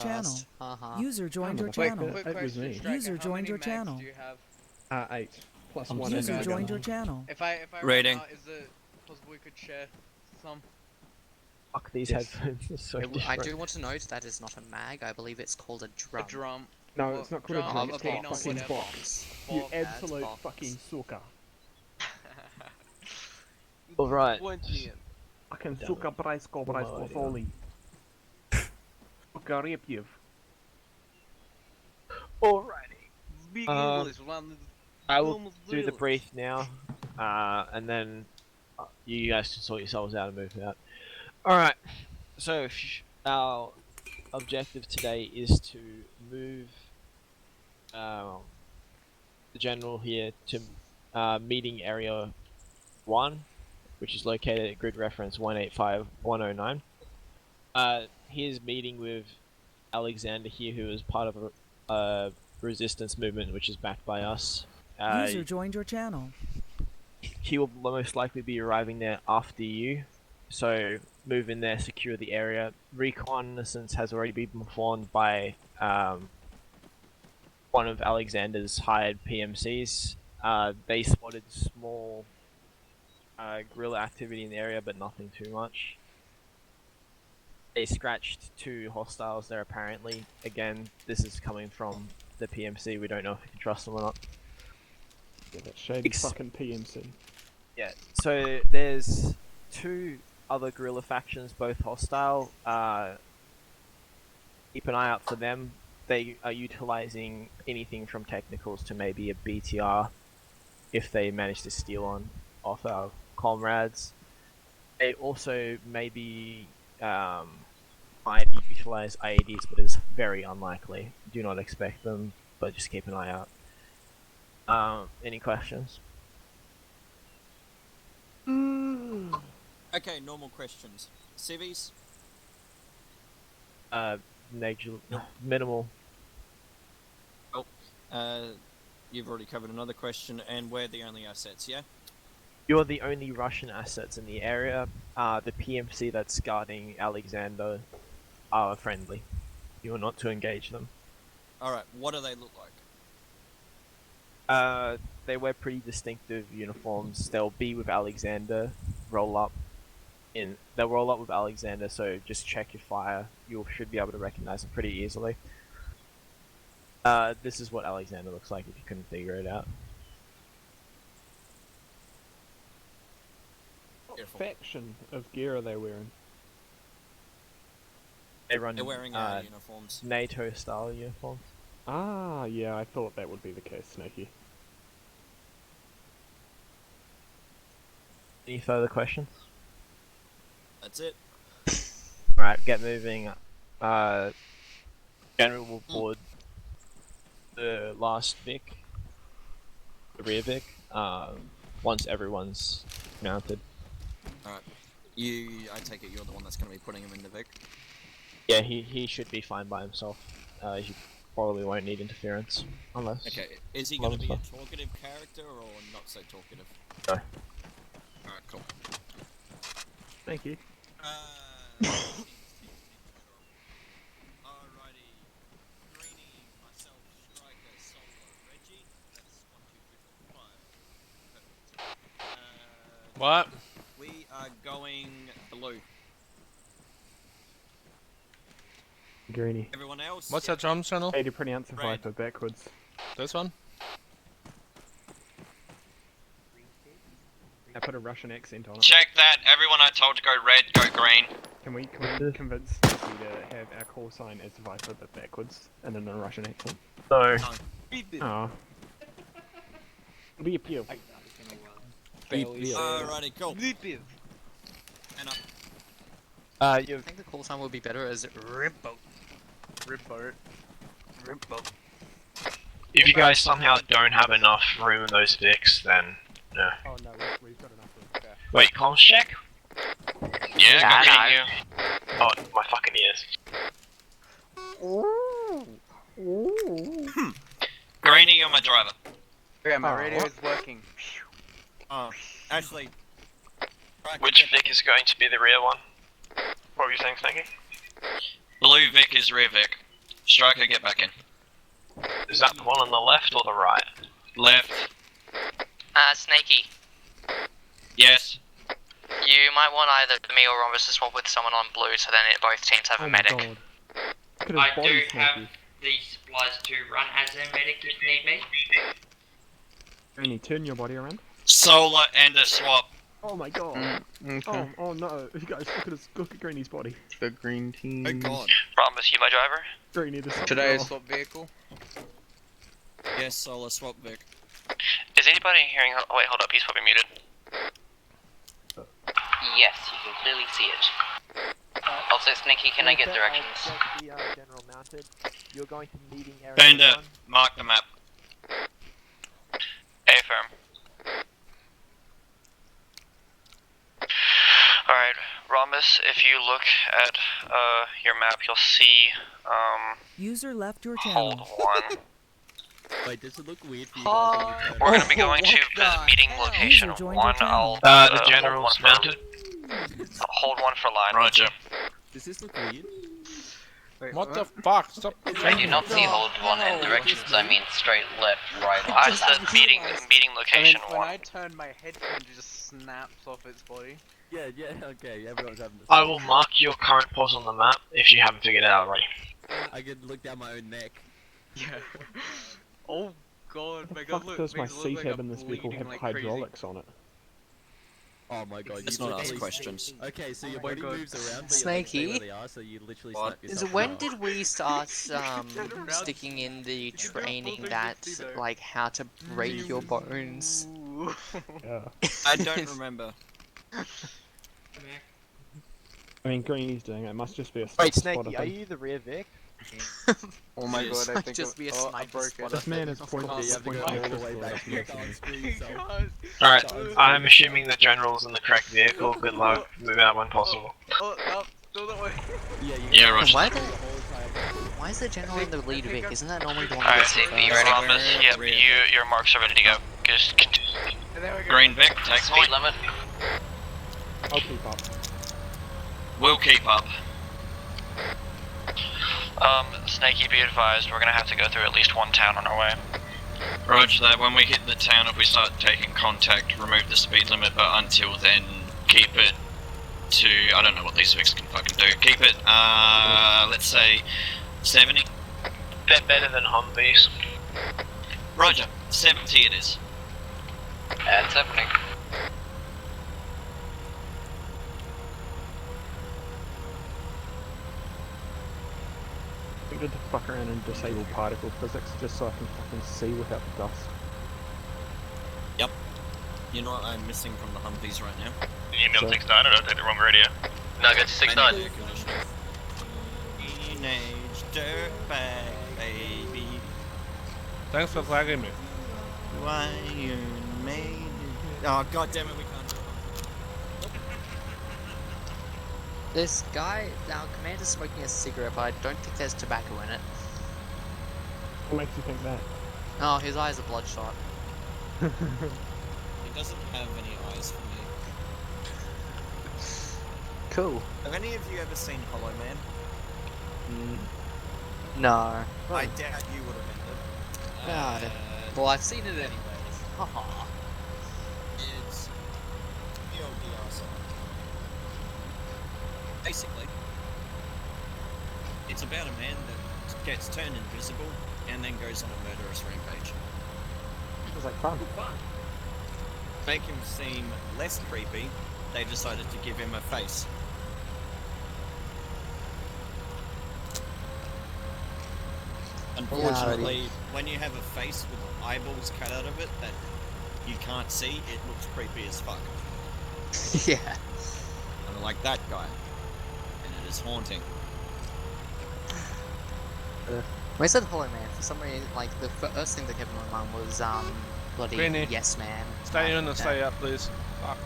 channel. User joined your Quick channel. question, Striker, User how joined many your mags channel. do you have? 8 plus 1 User and joined your channel. If I Rating. run out, is it possible we could share some? Fuck, these Yes. headphones are so I different. do want to note that is not a mag. I believe it's called a drum. A drum. No, Well, it's not called a drum, drum, a it's called a box, fucking whatever. box. A You box. absolute box. fucking sucker. Alright. Fucking Damn sucker it. brajsko idea. foli. Sucker repjev. Alrighty. I will do the brief now, and then you guys can sort yourselves out and move out. Alright, so our objective today is to move the general here to meeting area 1, which is located at grid reference 185109. He is meeting with Alexander here, who is part of a resistance movement which is backed by us. User joined your channel. He will most likely be arriving there after you, so move in there, secure the area. Reconnaissance has already been performed by one of Alexander's hired PMCs. They spotted small guerrilla activity in the area, but nothing too much. They scratched 2 hostiles there apparently. Again, this is coming from the PMC, we don't know if we can trust them or not. Yeah, that shady fucking PMC. Yeah, so there's 2 other guerrilla factions, both hostile. Keep an eye out for them. They are utilizing anything from technicals to maybe a BTR if they manage to steal on off our comrades. They also maybe might utilize IEDs, but it's very unlikely. Do not expect them, but just keep an eye out. Any questions? Okay, normal questions. Civvies? Minimal. You've already covered another question, and we're the only assets, yeah? You're the only Russian assets in the area. The PMC that's guarding Alexander are friendly. You are not to engage them. Alright, what do they look like? They wear pretty distinctive uniforms. They'll be with Alexander. They'll roll up with Alexander, so just check your fire. You should be able to recognize them pretty easily. This is what Alexander looks like if you couldn't figure it out. What faction of gear are they wearing? They're wearing our uniforms. NATO style uniforms. Ah, yeah, I thought that would be the case, Snakey. Any further questions? That's it. Alright, get moving. General will board the last Vic, the rear Vic, once everyone's mounted. Alright. I take it you're the one that's going to be putting him in the Vic? Yeah, he should be fine by himself. He probably won't need interference, unless... Okay, is he going to be a talkative character or not so talkative? No. Alright, cool. Thank you. Alrighty. Greenie, myself, Striker, Solo, Reggie. That's 1, 2, 3, 4, 5. Perfect. What? We are going blue. Greenie. Everyone else? What's that drum channel? 80 pronounce Red. Viper backwards. This one? I put a Russian accent on it. Check that. Everyone I told to go red, go green. Can we convince Snakey to have our call sign as Viper but backwards and in a Russian accent? No. Oh. Be a pew. Alrighty, cool. And I I think the call sign would be better as Ribboat. If you guys somehow don't have enough room in those Vics, then no. Oh no, we've got enough room. Okay. Wait, comms check? Yeah, got you. Oh, my fucking ears. Greenie, you're my driver. Okay, my Oh, radio what? is working. Actually... Which Vic is going to be the rear one? What were you saying, Snakey? Blue Vic is rear Vic. Striker, get back in. Is that the one on the left or the right? Left. Snaky, Yes. you might want either me or Rhombus to swap with someone on blue so then both teams have Oh a my medic. god. Look at his I body, do Snaky. have the supplies to run as a medic if need be. Ernie, turn your body around. Solar and a swap. Oh my god. Okay. Oh no. You guys, look at Greeny's body. The green team. Oh god. Rhombus, you my driver? Greeny, this Should I swap vehicle? Yes, Solar, swap Vic. Is anybody hearing? Oh, wait, hold up, he's probably muted. Yes, you can clearly see it. Also, Sneaky, can I get directions? The general mounted. You're going to meeting area Bender, 1. mark the map. Affirm. Alright, Rhombus, if you look at your map, you'll see User left your hold channel. 1. Wait, does it look weird for you guys when you turn We're around? gonna be going to the meeting location User joined 1. your channel. I'll The general's hold 1 mounted. for, hold 1 for line. Roger. Does this look weird? What the fuck? Stop. I do not see hold one in directions, I mean straight left, right. I said meeting location when 1. I turn my headphone, it just snaps off its body. Yeah, okay, everyone's having this. I will mark your current pause on the map if you haven't figured it out already. I could look down my own neck. Yeah. Oh god, What the make it fuck look, does my makes it look like C-tab I'm in this vehicle bleeding have like crazy. hydraulics on it? Oh my god, Let's you not ask literally- questions. Okay, so your Oh my body God. moves around, but Snaky? you don't stay where they are, so you literally What? snap yourself. When out. did we start sticking in the training that like how to break your bones? Yeah. I don't remember. I mean, Greeny's doing it. It must just be a Wait, spot Snaky, of are thing. you the rear Vic? Oh my Yes. god, I think Just be a I sniper broke spotter. This man is pointing Yeah, you have to go all the way back to unscrew yourself. Alright, I'm assuming the general's in the correct vehicle. Good luck. Move out when possible. Oh, no, still that way. Yeah, you Yeah, Roger. Why is the general in the lead Vic? Isn't that normally the one Alright, that gets you first? ready? Rhombus, yep, your marks are ready to go. Just continue. And there we go. Green Vic, take Speed speed. limit. I'll keep up. We'll keep up. Snaky, be advised, we're gonna have to go through at least one town on our way. Roger that. When we hit the town, if we start taking contact, remove the speed limit, but until then, keep it to, I don't know what these Vics can fucking do. Keep it, let's say, 70. They're better than Humvees. Roger, 70 it is. That's happening. I'm good to fuck around and disable particle physics just so I can fucking see without the dust. You know what I'm missing from the Humvees right now? Email So- 69, I don't take the wrong radio. No, go to 69. Air conditioning. Teenage dirtbag baby. Thanks for flagging me. Why you made it? Oh god damn it, we can't do it. This guy, our commander's smoking a cigarette, but I don't think there's tobacco in it. What makes you think that? Oh, his eyes are bloodshot. He doesn't have any eyes for me. Cool. Have any of you ever seen Hollow Man? No. I doubt you would have ended. God. Well, I've seen it anyways. Haha. It's the old DRS. Basically, it's about a man that gets turned invisible and then goes on a murderous rampage. It was like fun. Make him seem less creepy, they decided to give him a face. Unfortunately, when you have a face with eyeballs cut out of it that you can't see, it looks creepy as fuck. Yeah. And I like that guy. And it is haunting. When I said Hollow Man, for some reason, like, the first thing that came to my mind was, bloody Greeny. Yes Man. Stay in and stay up, please. Fuck.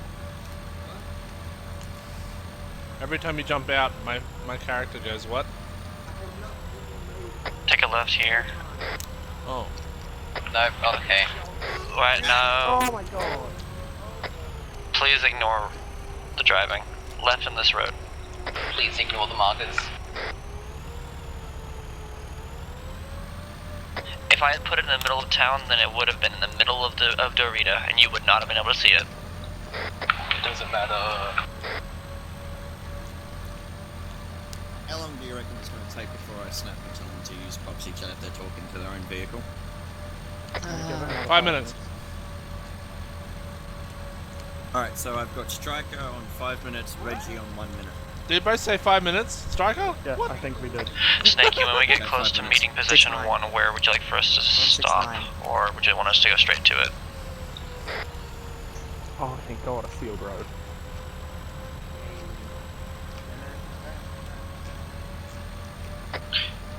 Every time you jump out, my character goes, what? Take a left here. Oh. Nope, okay. What? No. Oh my god. Please ignore the driving. Left in this road. Please ignore the markers. If I had put it in the middle of town, then it would have been in the middle of Dorita, and you would not have been able to see it. Doesn't matter. How long do you reckon it's going to take before I snap and tell them to use Popsy Chat if they're talking to their own vehicle? 5 minutes. Alright, so I've got Striker on 5 minutes, Reggie on 1 minute. Did you both say 5 minutes, Striker? Yeah, What? I think we did. Snakey, when we get Okay, close 5 to minutes. meeting position 6-9. 1, where would you like for us to stop? 169. Or would you want us to go straight to it? Oh, thank God, a field road.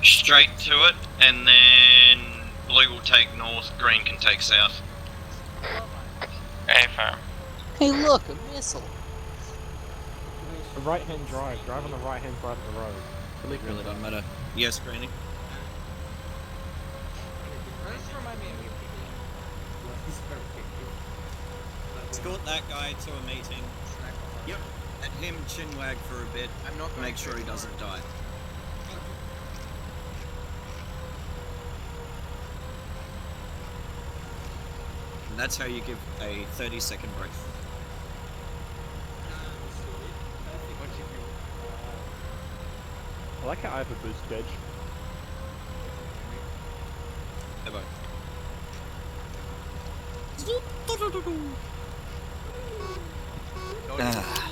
Straight to it, and then blue will take north, green can take south. Affirm. Hey, look, a missile. A right-hand drive. Drive on the right-hand side of the road. It really doesn't matter. Yes, Greenie? Escort that guy to a meeting. Yep. Let him chinwag for a bit. I'm not Make sure he doesn't die. And that's how you give a 30-second break. I like how I have a boost edge. Evo. Ah.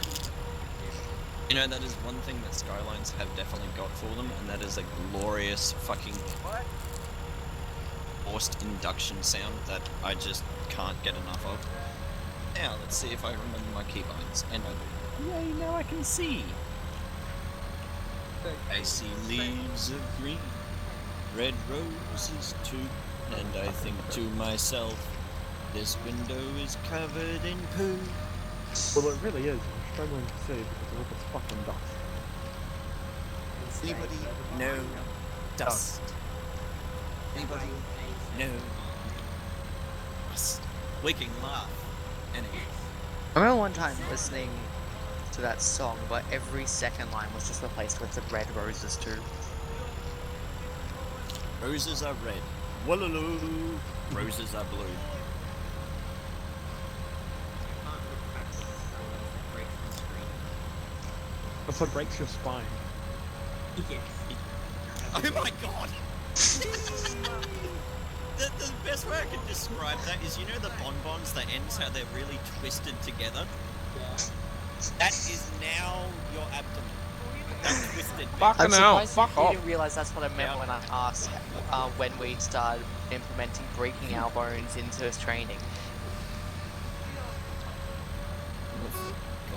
You know, that is one thing that Skylines have definitely got for them, and that is a glorious fucking forced induction sound that I just can't get enough of. Now, let's see if I remember my keybinds. And I do. Yay, now I can see! I see leaves of green, red roses too, and I think to myself, this window is covered in poo. Well, it really is. I'm struggling to see because of all this fucking dust. Anybody know dust? Anybody know dust? We can laugh. Anyway. I remember one time listening to that song, but every second line was just replaced with the red roses too. Roses are red. Wallaloo. Roses are blue. That's what breaks your spine. Oh my god! The best way I can describe that is, you know the bonbons, the ends, how they're really twisted together? That is now your abdomen. That twisted bit. Fucking hell, fuck You off. didn't realize that's what I meant Yeah. when I asked when we started implementing breaking our bones into training.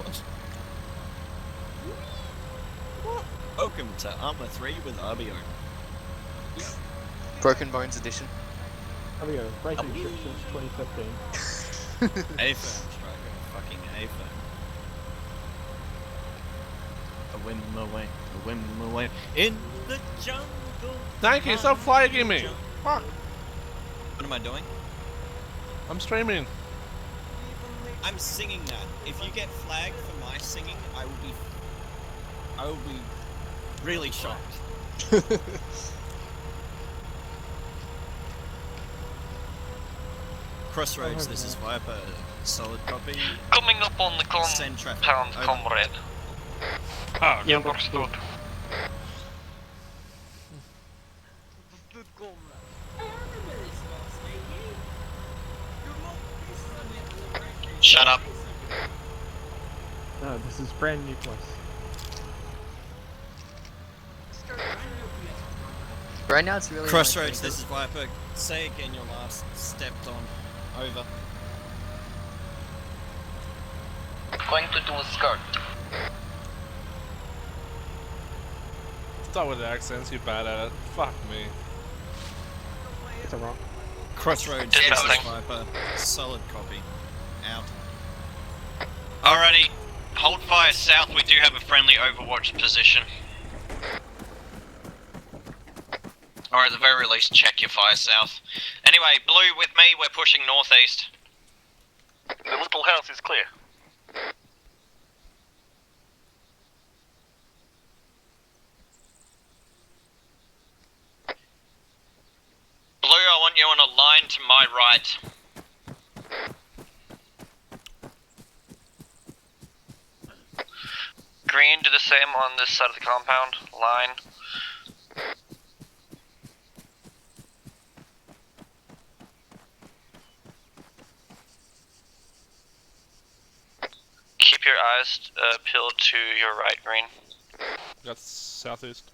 God. Welcome to Armor 3 with RBO. Broken Bones edition. There we go. Breaking shit since 2015. A-firm, Striker. Fucking A-firm. A whim away, a whim away. In the jungle. Thank you, stop flagging me. Fuck. What am I doing? I'm streaming. I'm singing that. If you get flagged for my singing, I will be really shocked. Crossroads, this is Viper. Solid copy. Coming up on the Send traffic. compound, Over. comrade. Ah, Yeah, Understood. Shut up. No, this is brand new place. Right now it's really Crossroads, this is Viper. Say again your last stepped on. Over. Going to do a skirt. Start with the accents, you're bad at it. Fuck me. It's a rock. Crossroads, Did this is nothing. Viper. Solid copy. Out. Alrighty, hold fire south, we do have a friendly overwatch position. Or at the very least, check your fire south. Anyway, blue with me, we're pushing northeast. The little house is clear. Blue, I Green to my right. Green, do the same on this side of the compound. Line. Keep your eyes peeled to your right, Green. That's southeast.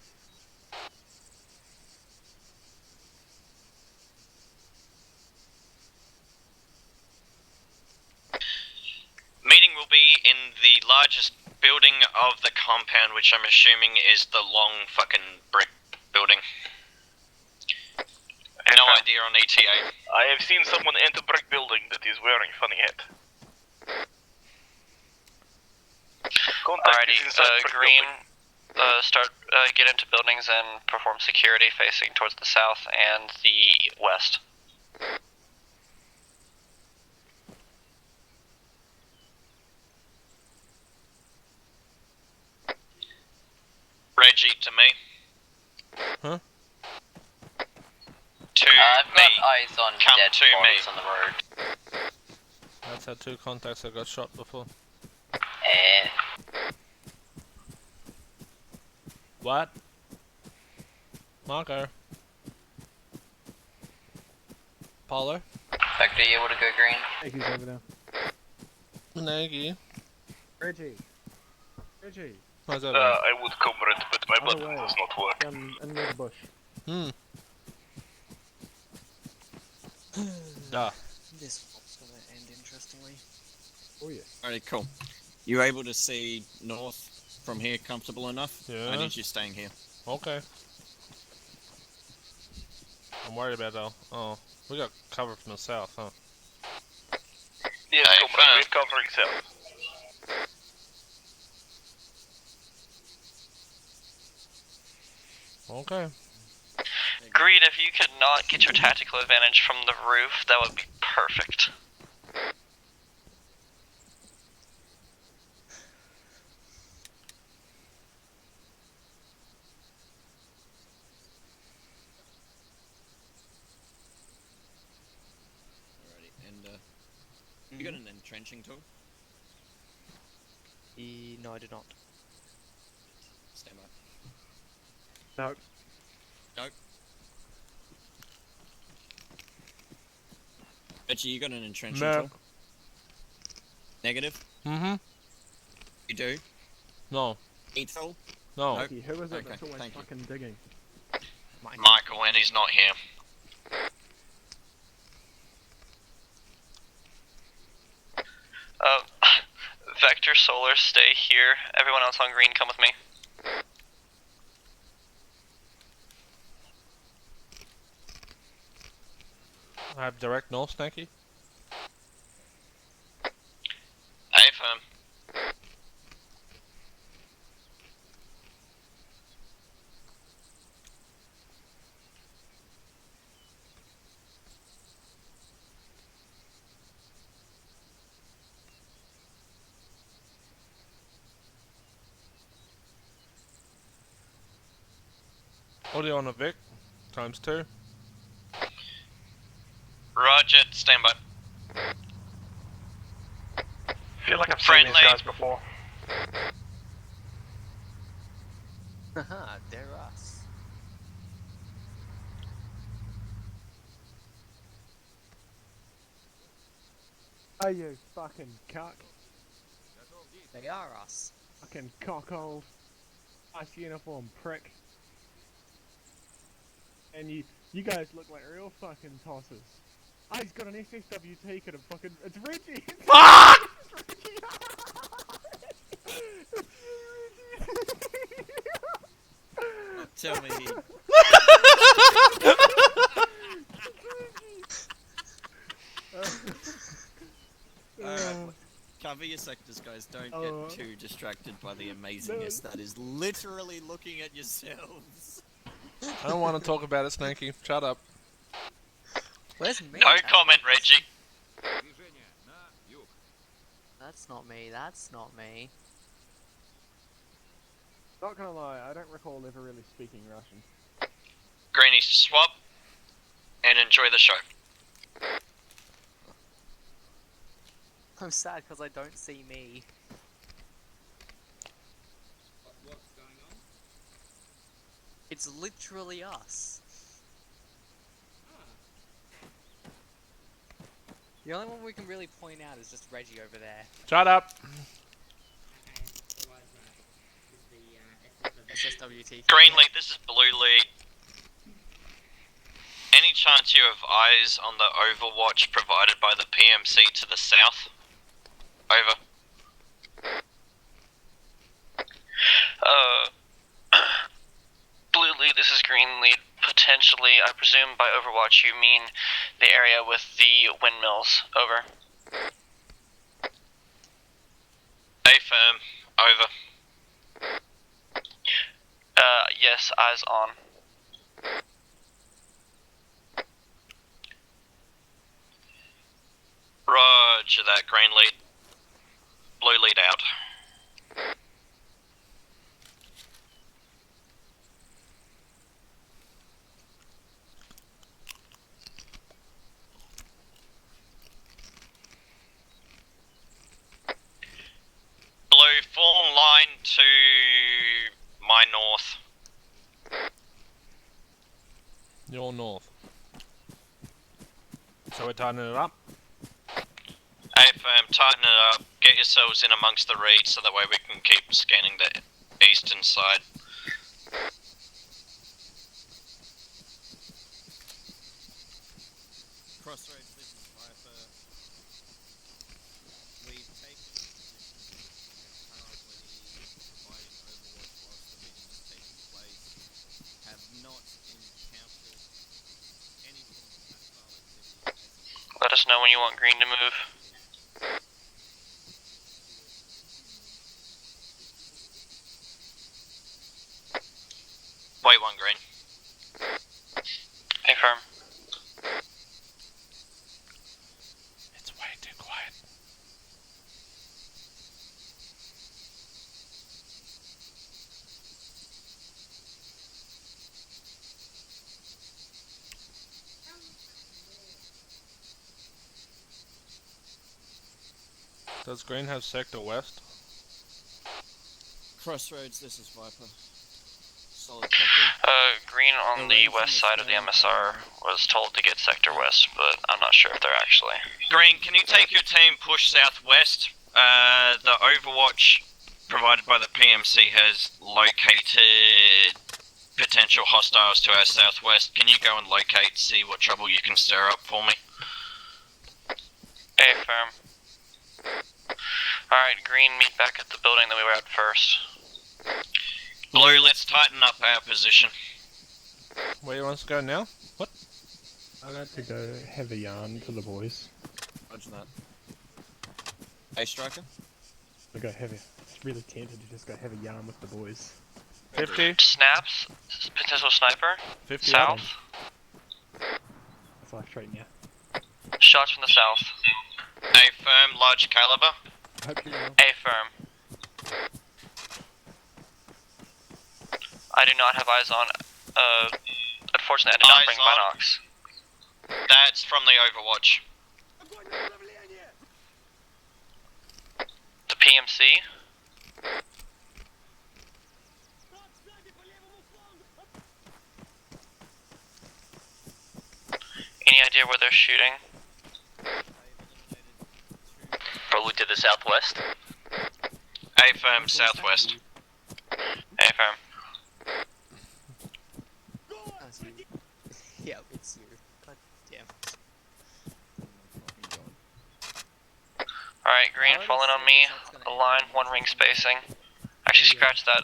Meeting will be in the largest building of the compound, which I'm assuming is the long fucking brick building. No idea on ETA. I have seen someone enter brick building that is wearing funny hat. Alrighty, Green, get into buildings and perform security facing towards the south and the west. Reggie to me. Huh? To I've me. got eyes on Come dead to bodies me. on the road. That's had 2 contacts that got shot before. What? Marco. Paulo. Vector, you able to go green? He's over there. Nagy. Reggie. Reggie. How's that? I would comrade, but my Other button way. does not work. In the bush. Ah. This one's gonna end interestingly. Oh yeah. Alright, cool. You able to see north from here comfortable enough? Yeah. I need you staying here. Okay. I'm worried about though. Oh, we got cover from the south, huh? Yes, comrade, we're covering south. Okay. Greed, if you could not get your tactical advantage from the roof, that would be perfect. Alrighty, and you got an entrenching tool? No, I do not. Stand by. No. No. Reggie, you got an entrenching No. tool? Negative? Mm-hmm. You do? No. Lethal? No. Nope. Who is it Okay, that's always thank you. fucking digging? Michael, and he's not here. Vector, Solar, stay here. Everyone else on green, come with me. I have direct north, Snaky. Hey, firm. Audio on a Vic, ×2. Roger, stand by. Feel like I've Friendly. seen these guys before. Haha, they're us. Oh, you fucking cuck. They are us. Fucking cockhole. Nice uniform prick. And you guys look like real fucking tossers. Oh, he's got an SSWT could have fucking. It's Reggie! Fuck! Tell me he... Alright, cover your sectors, guys. Don't get too distracted by the amazingness that is literally looking at yourselves. I don't want to talk about it, Snaky. Shut up. Where's me? No comment, Reggie. That's not me, that's not me. Not gonna lie, I don't recall ever really speaking Russian. Greenies, swap and enjoy the show. I'm sad because I don't see me. What's going on? It's literally us. The only one we can really point out is just Reggie over there. Shut up. SSWT. Green lead, this is blue lead. Any chance you have eyes on the overwatch provided by the PMC to the south? Over. Blue lead, this is green lead. Potentially, I presume by Overwatch you mean the area with the windmills. Over. A-firm. Over. Yes, eyes on. Roger that, green lead. Blue lead out. Blue, form line to my north. Your north. So we're tightening it up? A-firm, tighten it up. Get yourselves in amongst the reeds so that way we can keep scanning the eastern side. Crossroads, this is Viper. We've taken positions currently providing Overwatch whilst the meeting is taking place. Have not encountered any form of hostile activity. Let us know when you want green to move. Wait one, green. Affirm. It's way too quiet. Does green have sector west? Crossroads, this is Viper. Solid copy. Green on the west side of the MSR was told to get sector west, but I'm not sure if they're actually. Green, can you take your team push southwest? The Overwatch provided by the PMC has located potential hostiles to our southwest. Can you go and locate, see what trouble you can stir up for me? Affirm. Alright, green, meet back at the building that we were at first. Blue, let's tighten up our position. Where you want us to go now? What? I'd like to go have a yarn to the boys. Roger that. Hey, Striker? I go have a. It's really tempted to just go have a yarn with the boys. 50? Snaps, potential sniper, 50 south. Fly straight now. Shots from the south. A-firm, large caliber. Hope you know. Affirm. I do not have eyes on. Unfortunately, I did not Eyes bring on. binocs. That's from the Overwatch. The PMC. Any idea where they're shooting? Probably to the southwest. A-firm, southwest. Affirm. Yeah, it's you. God damn it. Alright, green, falling on me. A line, one ring spacing. Actually, scratch that.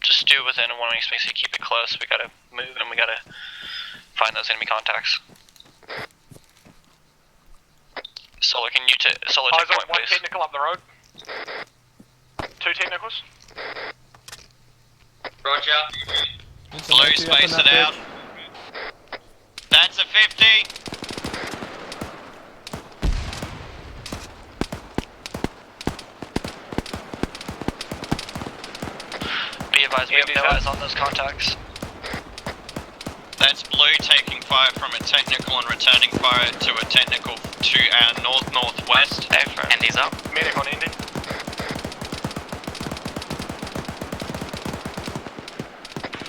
Just do within a 1 ring spacing. Keep it close. We gotta move and we gotta find those enemy contacts. Solar, can you Solar take point, one please? technical up the road. 2 technicals. Roger. Blue, space it out. That's a 50. Be advised, we have no eyes on those contacts. That's blue taking fire from a technical and returning fire to a technical to our north-northwest. Andy's up. Medic on Indy.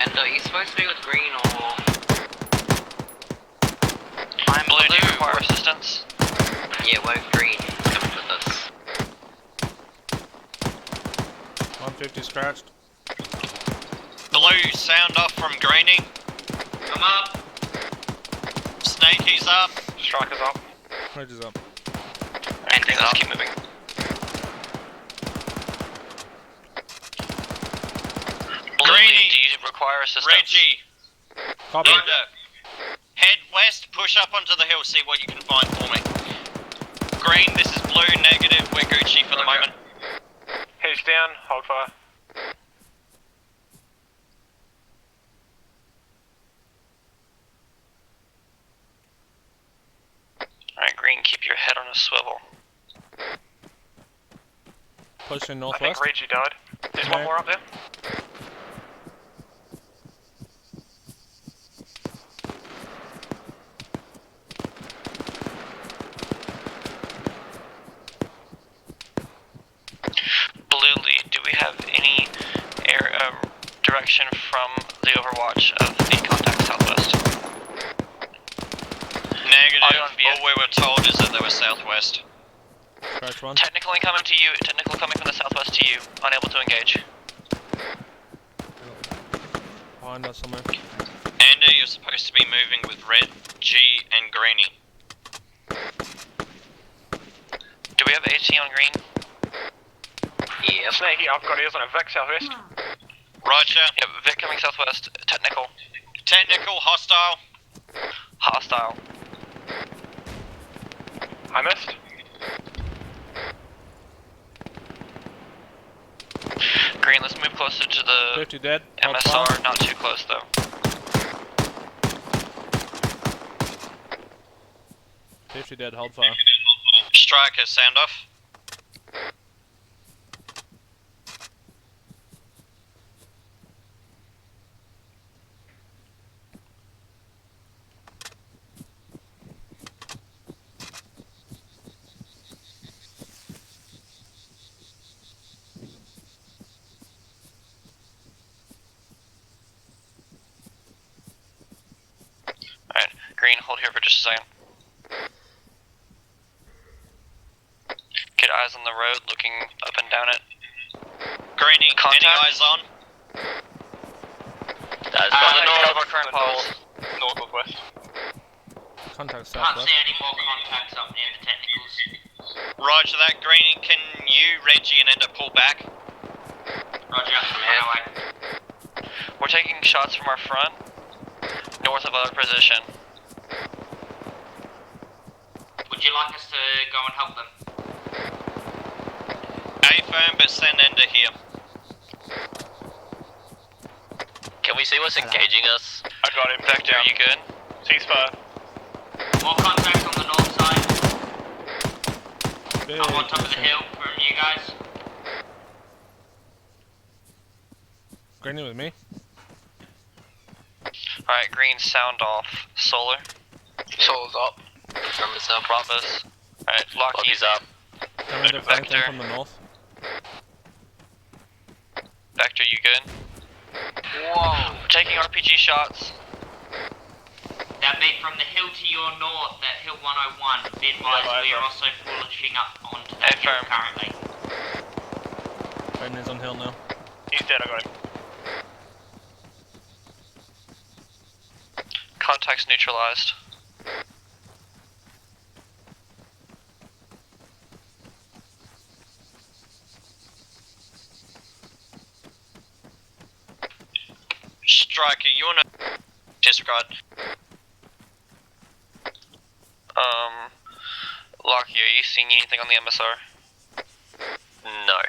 And are you supposed to be with green or... I'm Blue, do you require assistance? Yeah, we're green. Come with us. 150 scratched. Blue, sound off from Greeny. I'm up. Snakey's up. Striker's up. Ridge is up. Andy's Let's up. keep moving. Blue, Greeny, do you require assistance? Reggie, Copy. Roger. Head west, push up onto the hill, see what you can find for me. Green, this is blue, negative, we're Gucci for the moment. He's down, hold fire. Alright, green, keep your head on a swivel. Pushing I northwest. think Reggie died. There's one Okay. more up there. Blue lead, do we have any air direction from the overwatch of the contact southwest? Negative, Audio on VF. all we were told is that they were southwest. Scratch one. Technical incoming to you, technical coming from the southwest to you, unable to engage. Behind us somewhere. Andy, you're supposed to be moving with Red, G, and Greeny. Do we have AT on green? Yeah. Snakey, I've got ears on a Vic southwest. Roger. Yep, Vic coming southwest, technical. Technical, hostile. Hostile. I missed. Green, let's move closer to the 50 dead. Hold MSR, fire. not too close though. 50 dead, hold fire. Striker, sound off. Alright, green, hold here for just a second. Get eyes on the road, looking up and down it. Greeny, Contact. any eyes on? That's On the fine. north of our current pulse. Northwest. Contact Can't southwest. see any more contacts up near the technicals. Roger that, Greeny. Can you, Reggie, and Ender pull back? Roger, from highway. We're taking shots from our front, north of our position. Would you like us to go and help them? A firm, but send Ender here. Can we see what's engaging us? I got him. Vector, are you good? Ceasefire. More contacts on the north side. Big Up on top of the pushing. hill from you guys. Greeny with me. Alright, green, sound off. Solar. Solar's up. From myself. Bravo's. Alright, Lockheed. Lockie's up. Coming to flank them Vector. from the north. Vector, you good? Whoa. We're taking RPG shots. That be from the hill to your north, that hill 101. Be advised, Yeah, we are right. also pushing up onto that hill Affirm. currently. Greny's on hill now. He's dead, I got him. Contacts neutralized. Striker, you wanna disregard? Lockie, are you seeing anything on the MSR? No.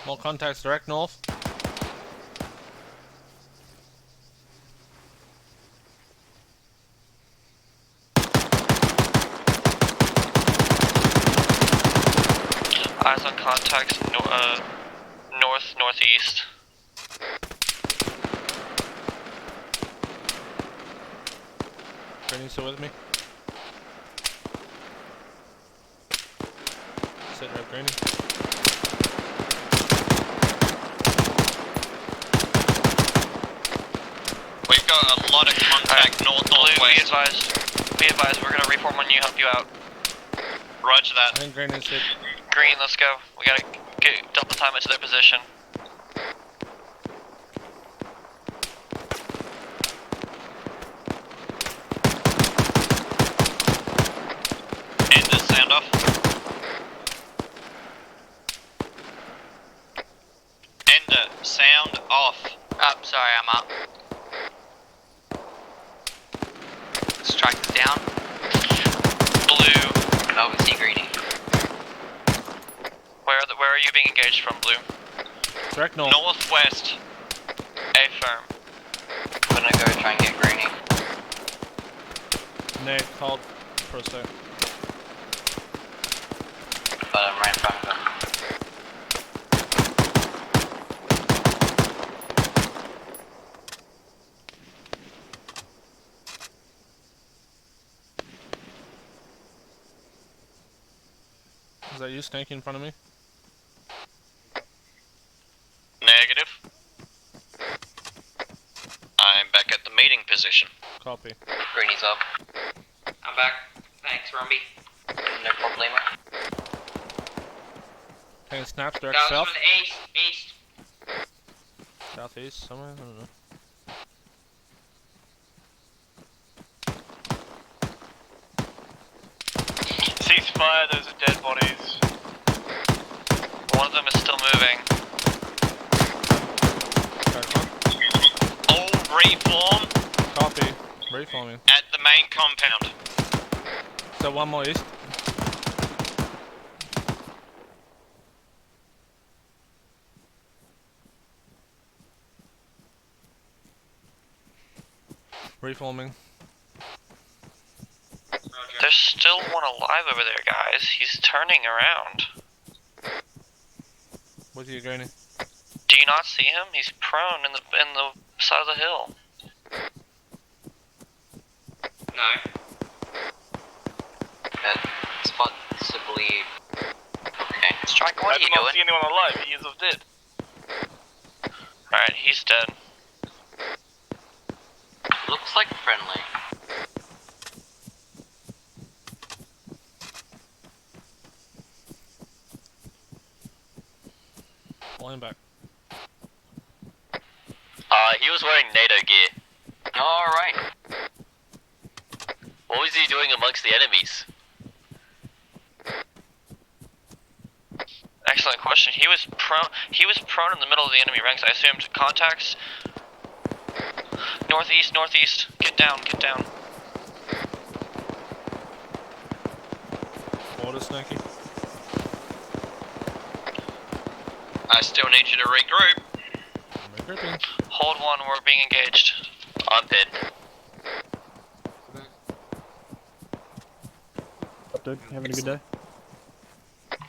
More contacts direct north. Eyes on contacts northeast. Granny, still with me? Sit right, Granny. We've got a lot of contact northwest. Be advised, we're gonna reform on you, help you out. Roger I that. think Granny's hit. Green, let's go. We gotta double time it to their position. End the sound off. Ender, sound off. Oh, sorry, I'm up. Strike is down. Blue. Oh, we see Greeny. Where are you being engaged from, Blue? Direct north. Northwest. Affirm. I'm gonna go try and get Greeny. Nate, called Prosto. But I'm right in front of him. Is that you, Snake, in front of me? Negative. I'm back at the meeting position. Copy. Greeny's up. I'm back. Thanks, Rumby. No problemo. Taking snaps, direct That was south. from the east. Southeast, somewhere? I don't know. Ceasefire, those are dead bodies. One of them is still moving. Direct one. All reform Copy. Reforming. at the main compound. So one more east. Reforming. There's still one alive over there, guys. He's turning around. With you, Granny. Do you not see him? He's prone in the side of the hill. No. That's possibly... Okay. Strike, what I are you do not doing? see anyone alive, he is of dead. Alright, he's dead. Looks like friendly. Flying back. He was wearing NATO gear. Alright. What was he doing amongst the enemies? Excellent question. He was prone in the middle of the enemy ranks. I assumed contacts. Northeast. Get down. Order, Snakey. I still need you to regroup. I'm regrouping. Hold one, we're being engaged. I'm pinned. Up, dude? Having a good day?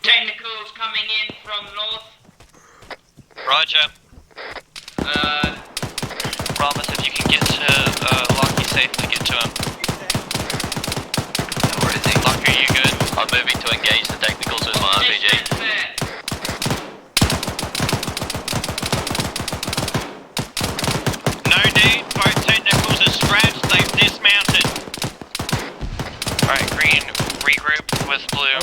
Technicals coming in from north. Roger. Ramos, if you can get to Locky safely, get to him. Where is he? Locky, are you good? I'm moving to engage the technicals with my RPG. No need. Both technicals are scratched. They've dismounted. Alright, Green, regroup with Blue.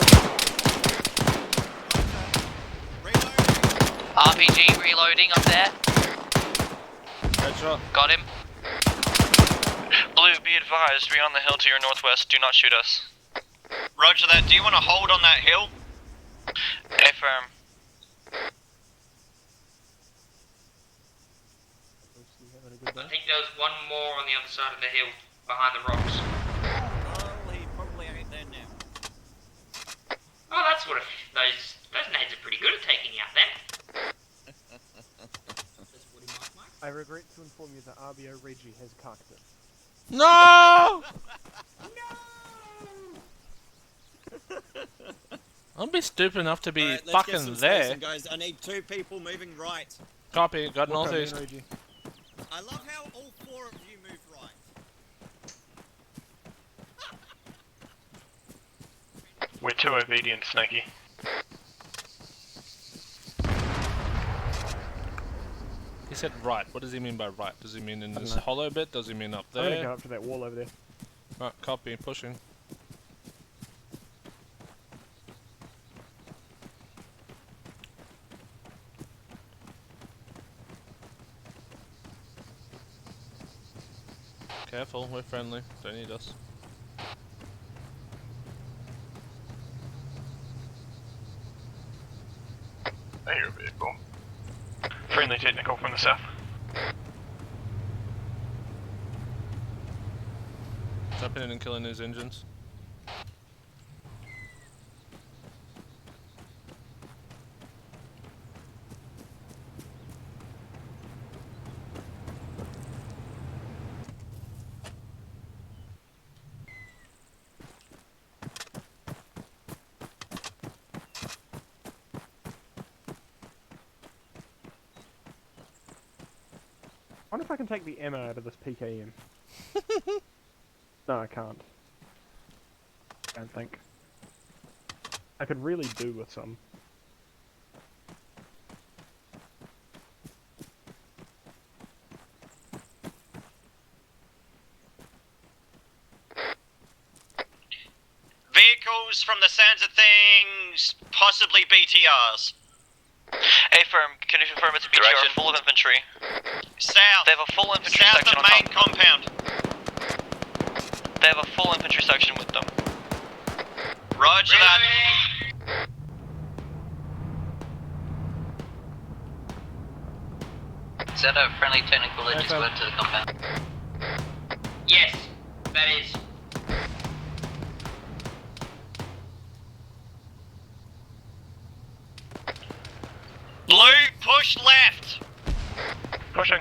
RPG reloading up there. Headshot. Got him. Blue, be advised, we on the hill to your northwest. Do not shoot us. Roger that. Do you want to hold on that hill? Affirm. I think there was one more on the other side of the hill, behind the rocks. Well, he probably ain't there now. Oh, that's what those nades are pretty good at taking you out then. I regret to inform you that RBO Reggie has cocked it. No! Don't be stupid enough to be Alright, let's get fucking some there. spacing, guys. I need 2 people moving right. Copy, got Look, I'm in, northeast. Reggie. I love how all 4 of you move right. We're too obedient, Snaky. He said right. What does he mean by right? Does he mean in this know. hollow bit? Does he mean up I'm gonna there? go up to that wall over there. Right, copy, pushing. Careful, we're friendly. Don't need us. I hear a vehicle. Friendly technical from the south. Jumping in and killing these engines. I wonder if I can take the ammo out of this PKM. No, I can't. I don't think. I could really do with some. Vehicles from the sounds of things, possibly BTRs. A firm, can you confirm it's a BTR Direction. full of infantry? South. They have a full infantry South section of on main top. compound. They have a full infantry section with them. Roger that. Is that a friendly technical that just Okay. went to the compound? Yes, that is. Blue, push left. Pushing.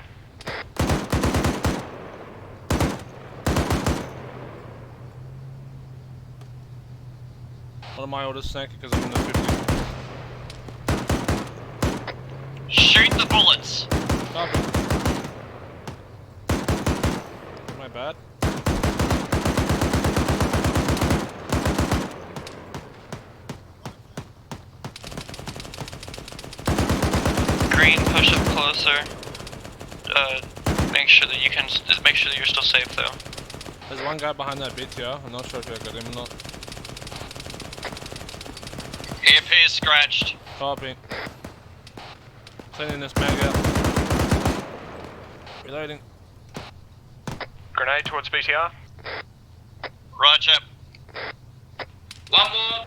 What are my orders, Snake? Because I'm in the 50. Shoot the bullets. Copy. Am I bad? Green, push up closer. Make sure that you can. Make sure that you're still safe though. There's one guy behind that BTR. I'm not sure if I got him or not. He appears scratched. Copy. Cleaning this mag out. Reloading. Grenade towards BTR. Roger. One more.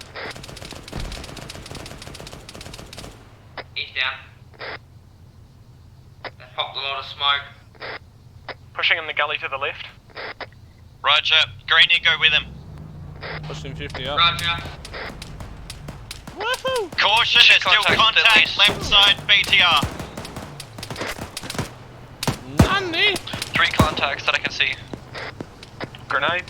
He's down. That popped a lot of smoke. Pushing in the gully to the left. Roger. Greeny, go with him. Pushing 50 up. Roger. Woohoo! Caution, there's still Contact contact at least. left side BTR. Nani? 3 contacts that I can see. Grenade.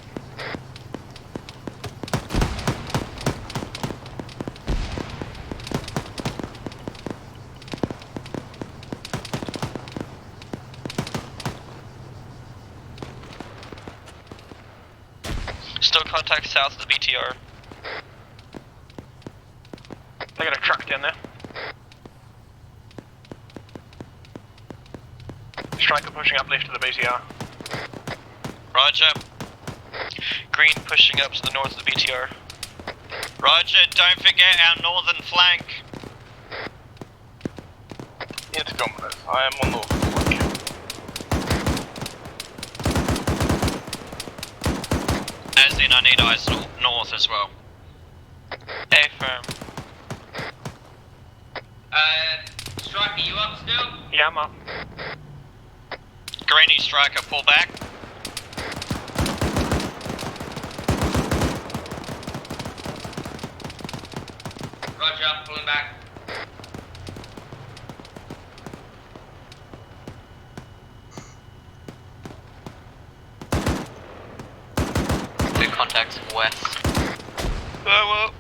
Still contact south of the BTR. They got a truck down there. Striker pushing up left of the BTR. Roger. Green pushing up to the north of the BTR. Roger, don't forget our northern flank. Intercom, I am on the flank. As in, I need eyes north as well. A firm. Striker, you up still? Yeah, I'm up. Greeny, striker, pull back. Roger, pulling back. Two contacts west. Whoa, whoa.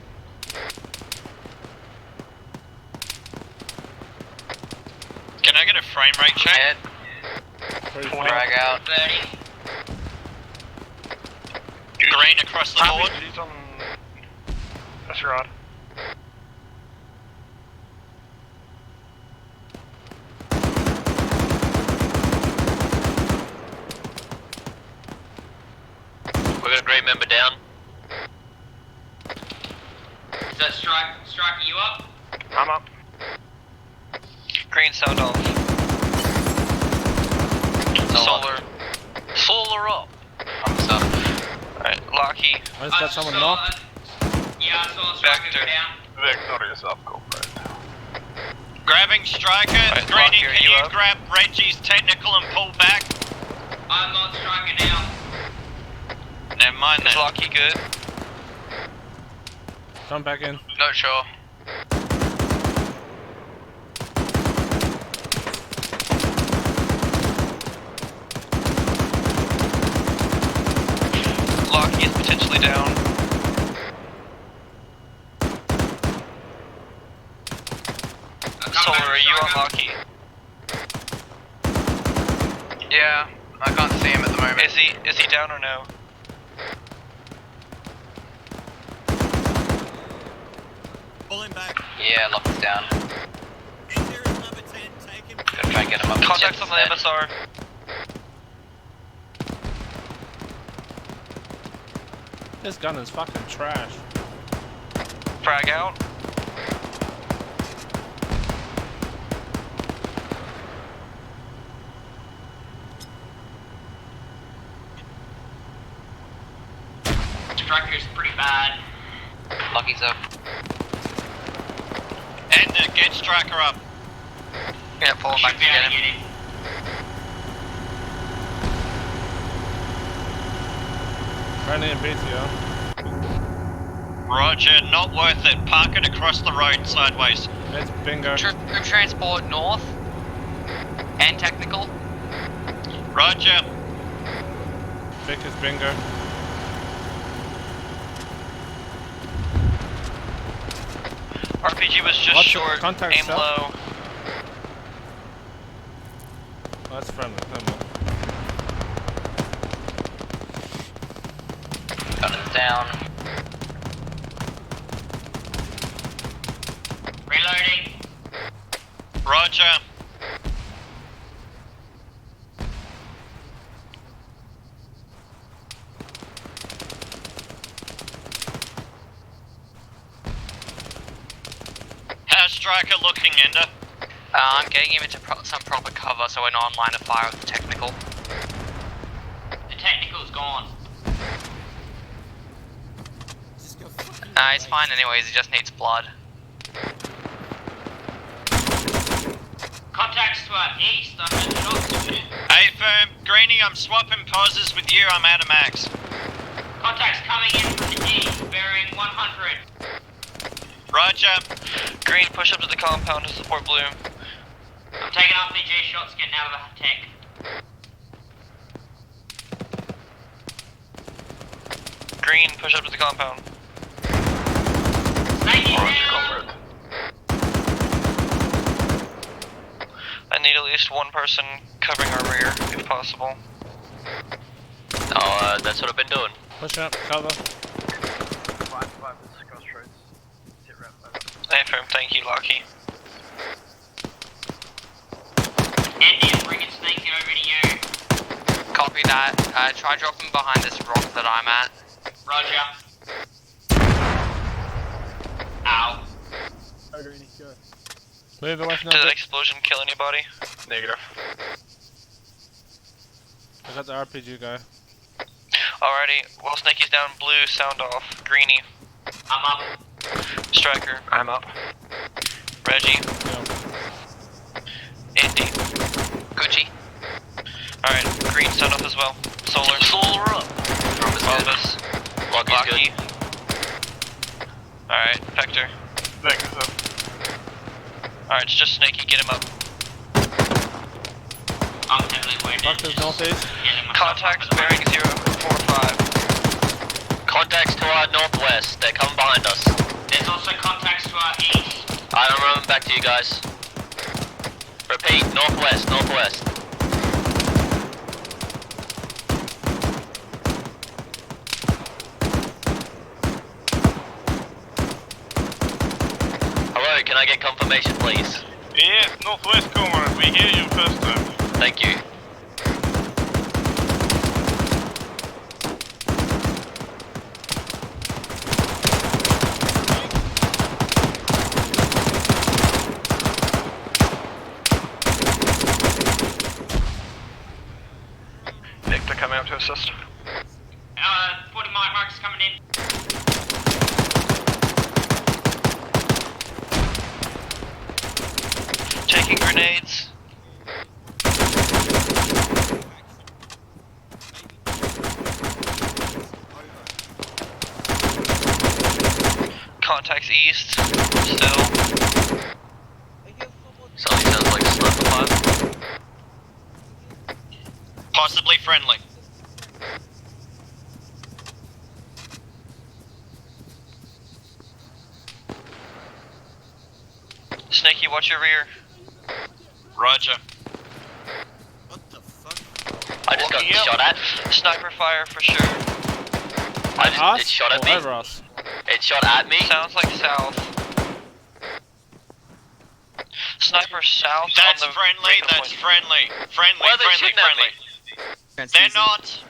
I get a frame rate check? Frag out. 30. Green across the board. RPG's on... That's right. We got a green member down. Is that Striker you up? I'm up. Green sound off. Solar up. I'm stuck. Alright, Locky. I just got someone knocked. Yeah, I saw Striker go Vector. down. Vector yourself, go for it. Grabbing Striker. Alright, Greeny, Locky, are can you you up? grab Reggie's technical and pull back? I'm on Striker now. Never mind Is then. Locky good? Jump back in. Not sure. Locky is potentially down. Solar, are you on Locky? Yeah, I can't see him at the moment. Is he down or no? Pull him back. Yeah, lock us down. There is number 10, take him. Gonna try and get him up. Contacts on the Then. MSR. This gun is fucking trash. Frag out. Striker's pretty bad. Lucky's up. Ender, get Striker up. Yeah, pull him back Should to be able get to him. get him. Running in BTO. Roger, not worth it. Park it across the road sideways. It's bingo. Troop transport north. And technical. Roger. Vic is bingo. RPG was just What's the short. contact Aim cell? low. Oh, that's friendly. Never mind. Gun is down. Reloading. Roger. How's Striker looking, Ender? I'm getting him into some proper cover so we're not on line of fire with the technical. The technical's gone. Just go fucking He's fine anyways, he just needs blood. Contacts to our east. I heard shots. Hey, firm. Greeny, I'm swapping poses with you. I'm out of max. Contacts coming in from the east, bearing 100. Roger. Green, push up to the compound to support blue. I'm taking RPG shots, getting out of the tank. Green, push up to the compound. Snake is Orange, down. comrade. I need at least one person covering our rear, if possible. Oh, that's what I've been doing. Push up, cover. Hey, firm, thank you, Locky. Andy, bringing Snake over to you. Copy that. Try dropping behind this rock that I'm at. Roger. Ow. Go, Greeny, go. Move away from Did that that. explosion kill anybody? Negative. I got the RPG guy. Alrighty, while Snakey's down, blue, sound off. Greeny, I'm up. Striker, I'm up. Reggie, Go. Andy. Gucci. Alright, green, sound off as well. Solar. Solar up. Office. Locky. Alright, Vector. Vector's up. Alright, it's just Snakey, get him up. I'm heavily wounded. Vector's northeast. Contact bearing 045. Contacts to our northwest. They're coming behind us. There's also contacts to our east. I'm running back to you guys. Repeat, northwest. northwest. Hello, can I get confirmation, please? Yes, northwest corner. We hear you first time. Thank you. Nick to come out to assist. 40 marks coming in. Taking grenades. Contacts east. Still. Something sounds like a sniper fire. Possibly friendly. Snaky, watch your rear. Roger. What the fuck? I just got shot at. Sniper fire for sure. Us? It shot at or me. over us? It shot at me. Sounds like south. Sniper south. That's on the friendly, radar that's point. friendly. Friendly, Why are they friendly, shooting at friendly. me? They're not.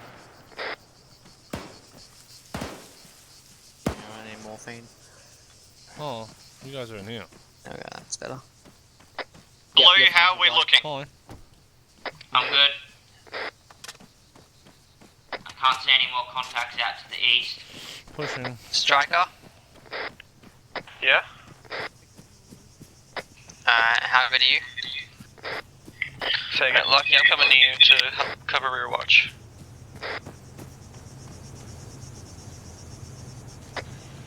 Any morphine? Oh, you guys are in here. Okay, that's better. Blue, how are we looking? Fine. I'm good. I can't see any more contacts out to the east. Pushing. Striker. Yeah? How good are you? Say again. Lucky, I'm coming to you to help cover rear watch.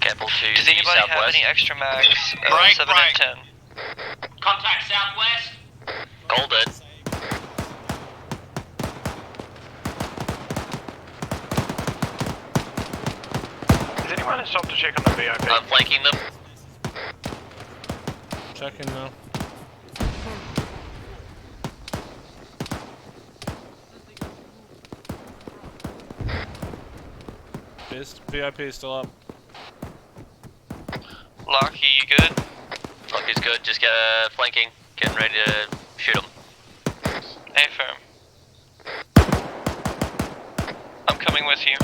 Careful to does anybody have any extra mags? Right, 7 right. and 10. Contact southwest. Golden. Is anyone stop to check on the VIP? I'm flanking them. Checking now. VIP is still up. Lucky, you good? Lucky's good, just get flanking. Getting ready to shoot him. A-firm. I'm coming with you.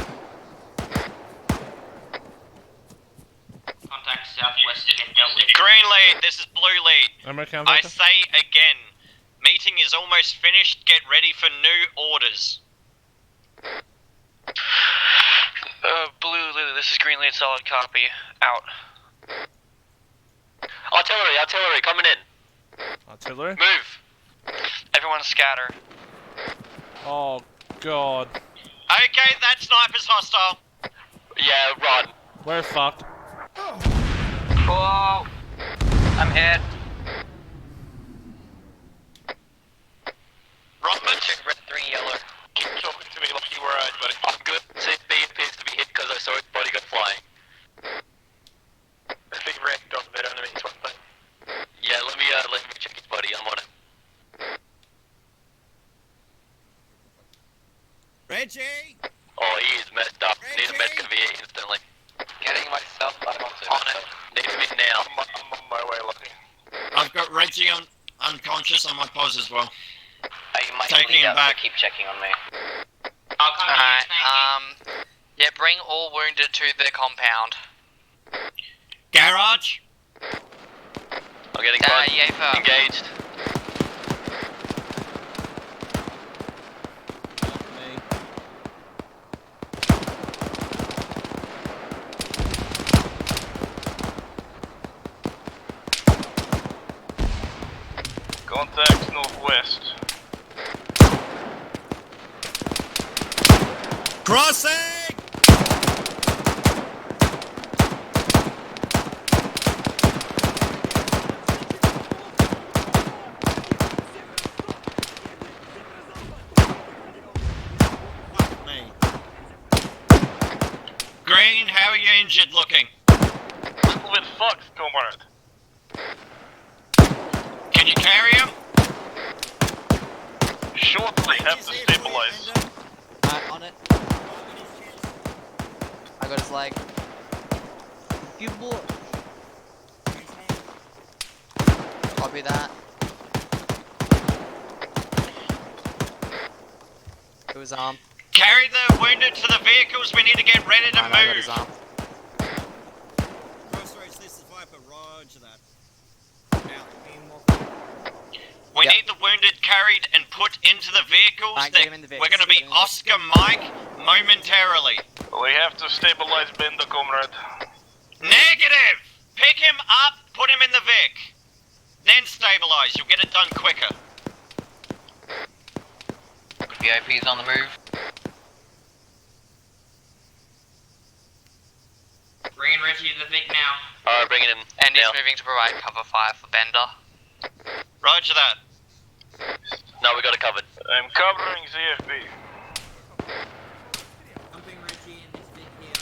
Contact southwest again dealt with. Green lead, this is blue lead. American I Vector? say again, meeting is almost finished, get ready for new orders. Blue, this is green lead, solid copy. Out. Artillery, coming in. Artillery? Move. Everyone scatter. Oh, God. Okay, that sniper's hostile. Yeah, run. We're fucked. Whoa. I'm hit. Robert, Red 3 yellow. Keep talking to me like you were right, buddy. I'm good. CB appears to be hit because I saw his body go flying. I think wrecked on that only means one thing. Yeah, let me check his body. I'm on it. Reggie! Oh, he is messed up. Need a medical VA instantly. Getting myself on it. Need a bit now. I'm on my way, Lucky. I've got Reggie unconscious on my pause as well. You might Taking him back. Keep checking on me. I'll come to you, Snakey. Yeah, bring all wounded to the compound. Garage? I'm getting close. Yafer. Engaged. Contact northwest. Crossing! Fuck me. Green, how are you injured looking? Little bit fucked, comrade. Can you carry him? shortly have to stabilize. Alright, on it. I got his leg. Good boy. Copy that. To his arm. Carry the wounded to the vehicles. We need to get ready to I got his move. arm. Crossroads, this is Viper. Roger that. We need the wounded carried and put into the vehicles. Alright, get him in the We're vehicles, going to be get him in the Oscar Mike momentarily. We have to stabilize Bender, comrade. Negative! Pick him up, put him in the Vic. Then stabilize. You'll get it done quicker. VIP's on the move. Bringing Reggie to the Vic now. Alright, bringing him. And he's moving to provide cover fire for Bender. Roger that. No, we got it covered. I'm covering ZFB. Dumping Reggie in this Vic here.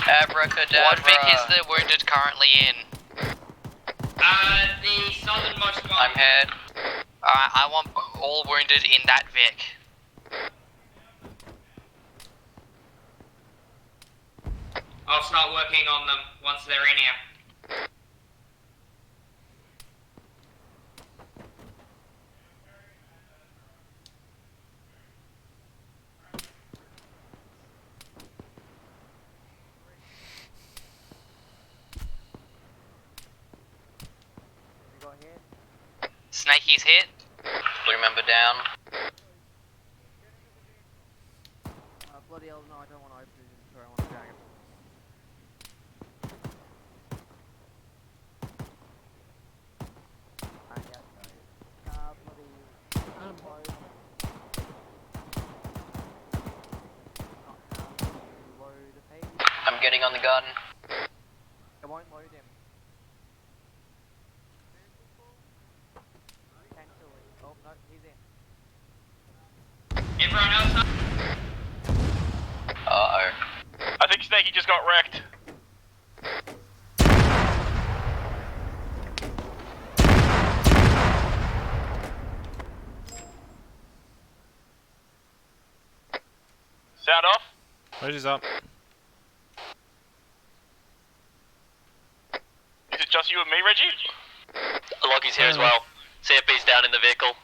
Abracadabra. What Vic is the wounded currently in? The southernmost one. I'm head. Alright, I want all wounded in that Vic. I'll start working on them once they're in here. Snakey's hit. Blue member down. Bloody hell, no, I don't want to open it. Sorry, I want to drag it. I'm getting on the gun. It won't load him. Potentially. Oh, no, he's in. Everyone else? Uh-oh. I think Snakey just got wrecked. Sound off? Reggie's up. Is it just you and me, Reggie? Lockie's here as well. CFB's down in the vehicle.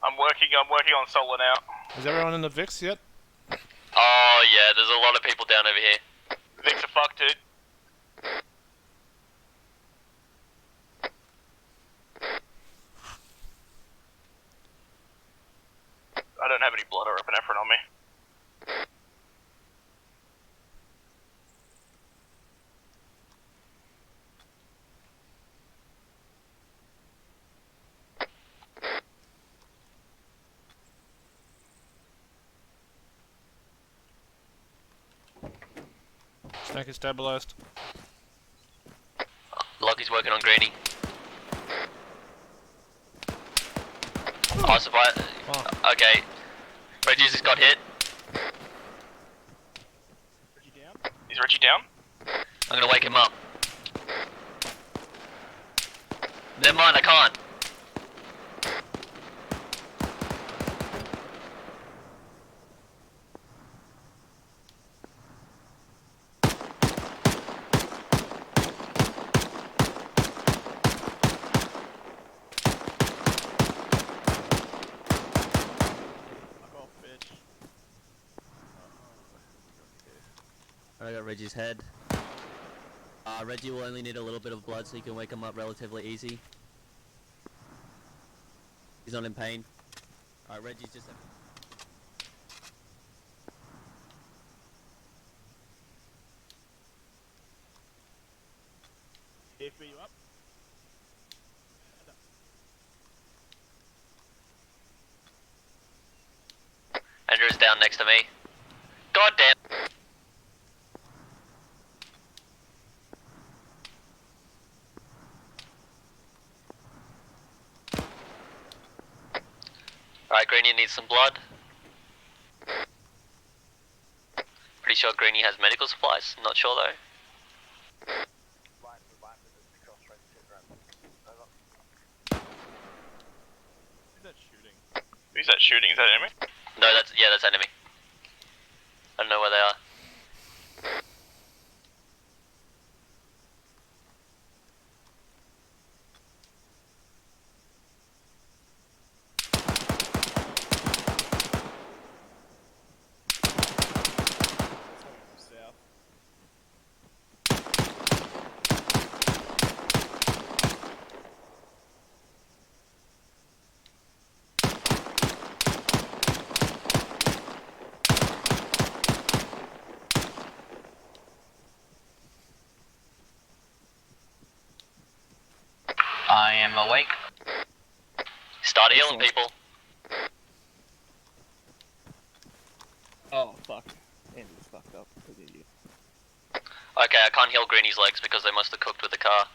I'm working on solar now. Is everyone in the VIX yet? Oh yeah, there's a lot of people down over here. Vic's a fuck, dude. I don't have any blood or epinephrine on me. Snake is stabilized. Lockie's working on Greenie. Oh, survive. Oh. Okay. Reggie's just got hit. Reggie down? Is Reggie down? I'm gonna wake him up. Never mind, I can't. I got Reggie's head. Reggie will only need a little bit of blood so you can wake him up relatively easy. He's not in pain. Alright, Reggie's just... If you up? Andrew's down next to me. God damn. Alright, Greenie needs some blood. Pretty sure Greenie has medical supplies, not sure though. Who's that shooting? Who's that shooting? Is that enemy? No, that's enemy. I don't know where they are. South. I am awake. Start healing people. Oh fuck. Andy's fucked up. Look at you. Okay, I can't heal Greenie's legs because they must have cooked with the car.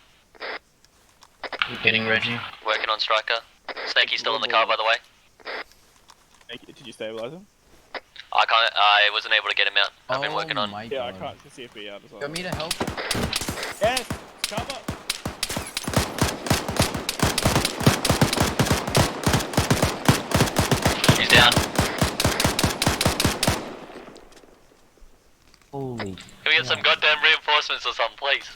Getting Reggie. Working on Striker. Snakey's still in the car, by the way. Did you stabilize him? I wasn't able to get him out. I've been working on. Yeah, I can't see CFB out as well. You want me to help? Yes! Cover! He's down. Holy. Can we get some goddamn reinforcements or something, please?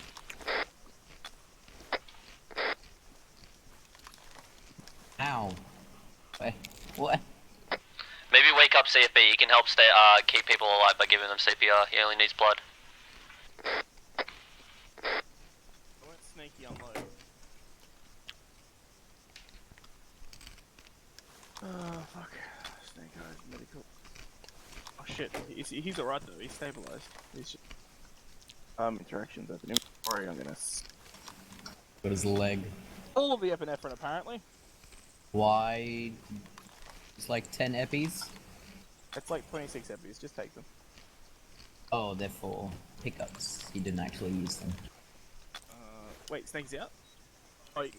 Ow. Wait, what? Maybe wake up CFB. He can help keep people alive by giving them CPR. He only needs blood. I went Snaky unload. Oh fuck. Snake Eyes medical. Oh shit, he's alright though, he's stabilized. He's just... interactions open inventory, I'm gonna... Got his leg. All of the epinephrine apparently. Why? It's like 10 eppies? It's like 26 eppies, just take them. Oh, they're for pickups. He didn't actually use them. Wait, Snake's out? Oh, you...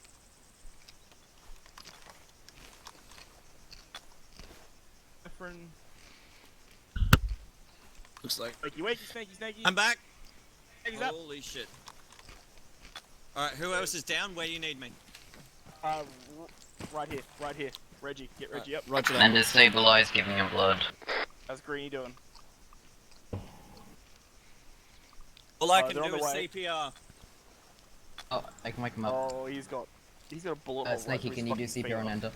Epinephrine... Looks like. Wakey, Snakey! I'm back! Snaky's up! Holy shit. Alright, who else is down? Where do you need me? Right here. Reggie, get Reggie up. Roger that. And is stabilized, giving him blood. How's Greenie doing? All I can they're on do the is way. CPR. Oh, I can wake him up. Oh, he's got a bullet hole. Snaky, can you do CPR on Enter?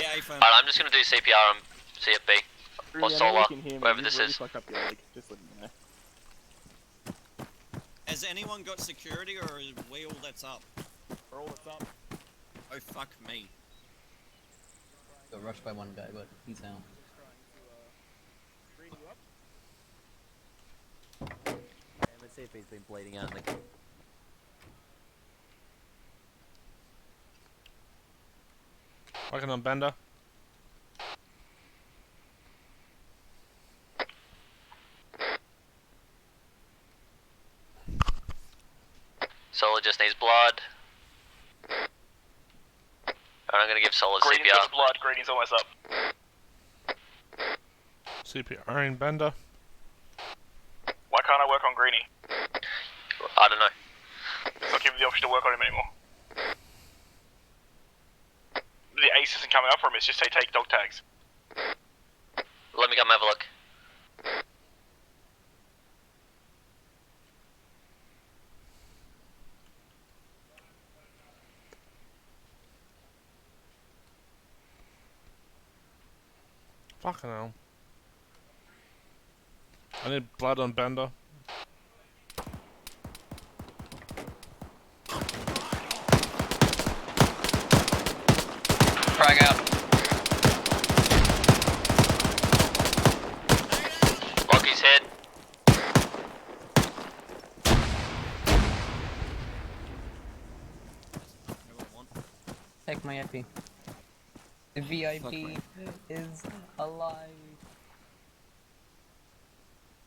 Yeah, A-phone. Alright, I'm just gonna do CPR on CFB. Or Solar, wherever this is. Fuck up your leg. Just let me know. Has anyone got security or is we all that's up? We're all that's up. Oh fuck me. Got rushed by one guy, but he's out. Greenie, you up? Yeah, let's see if he's been bleeding out in the... Working on Bender. Solar just needs blood. Alright, I'm gonna give Solar Green needs CPR. blood. Green's almost up. CPR in Bender. Why can't I work on Greenie? I don't know. It's not giving me the option to work on him anymore. The ace isn't coming up for him, it's just say take dog tags. Let me come have a look. Fucking hell. I need blood on Bender. Frag out. Lockie's hit. Take my epi. The VIP is alive.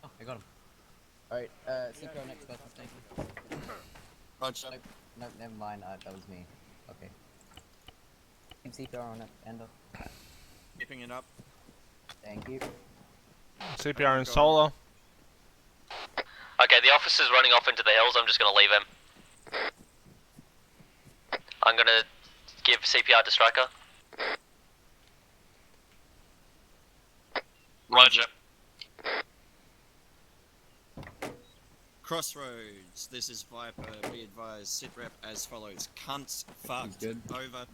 Oh, I got him. Alright, CPR next person, thank you. Roger. Nope, never mind, that was me. Okay. Keep CPR on it, Ender. Keeping it up. Thank you. CPR in solar. Okay, the officer's running off into the hills. I'm just gonna leave him. I'm gonna give CPR to Striker. Roger. Crossroads, this is Viper. Be advised, sit rep as follows. Cunts, fucked, over.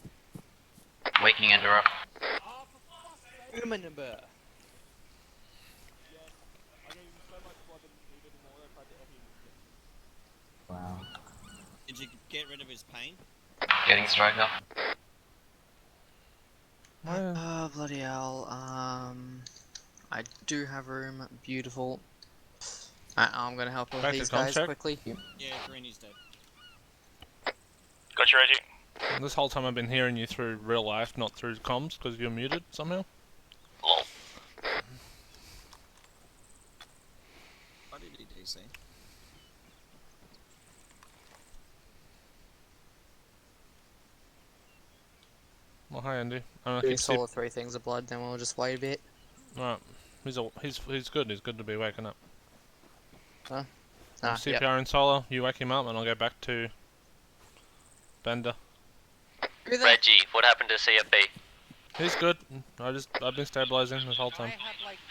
Waking interrupt. Human number. Wow. Did you get rid of his pain? Getting striker. Oh, bloody hell. I do have room. Beautiful. I'm gonna help with Back to these guys comms quickly. Yeah, Greeny's dead. Got you, Reggie. This whole time I've been hearing you through real life, not through comms, because you're muted somehow. Lol. What did he say? Well, hi Andy. I don't know Do if solo 3 things of blood, then we'll just wait a bit. Alright. He's good. He's good to be waking up. Huh? CPR Yep. in solo. You wake him up, and I'll go back to Bender. Reggie, what happened to CFB? He's good. I've been stabilizing this whole time.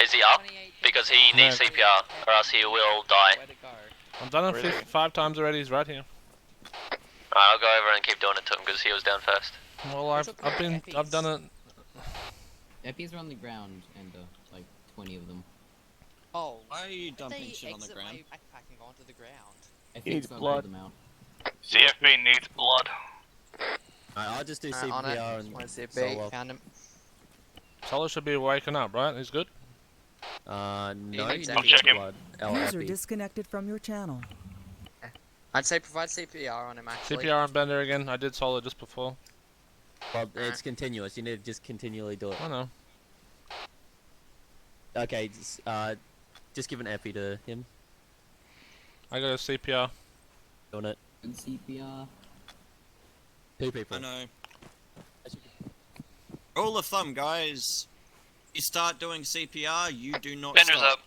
Is he up? Because he needs CPR, or else he will die. I've done it 5 times already. He's right here. Alright, I'll go over and keep doing it to him because he was down first. Well, I've done it. Eppies are on the ground, and like 20 of them. Oh. Why are you dumping shit on the ground? My backpack and go onto the ground. I Needs think blood. them out. CFB needs blood. Alright, I'll just do On CPR it. and Where's the solo. bait? Found him. Solo should be waking up, right? He's good. No, needs he I'll needs check him. blood. User Epi. disconnected from your channel. I'd say provide CPR on him actually. CPR on Bender again. I did solo just before. Well, it's continuous. You need to just continually do it. I know. Okay, just give an epi to him. I got a CPR. Doing it. Good CPR. 2 people. I know. Rule of thumb, guys. You start doing CPR, you do not Bender's stop.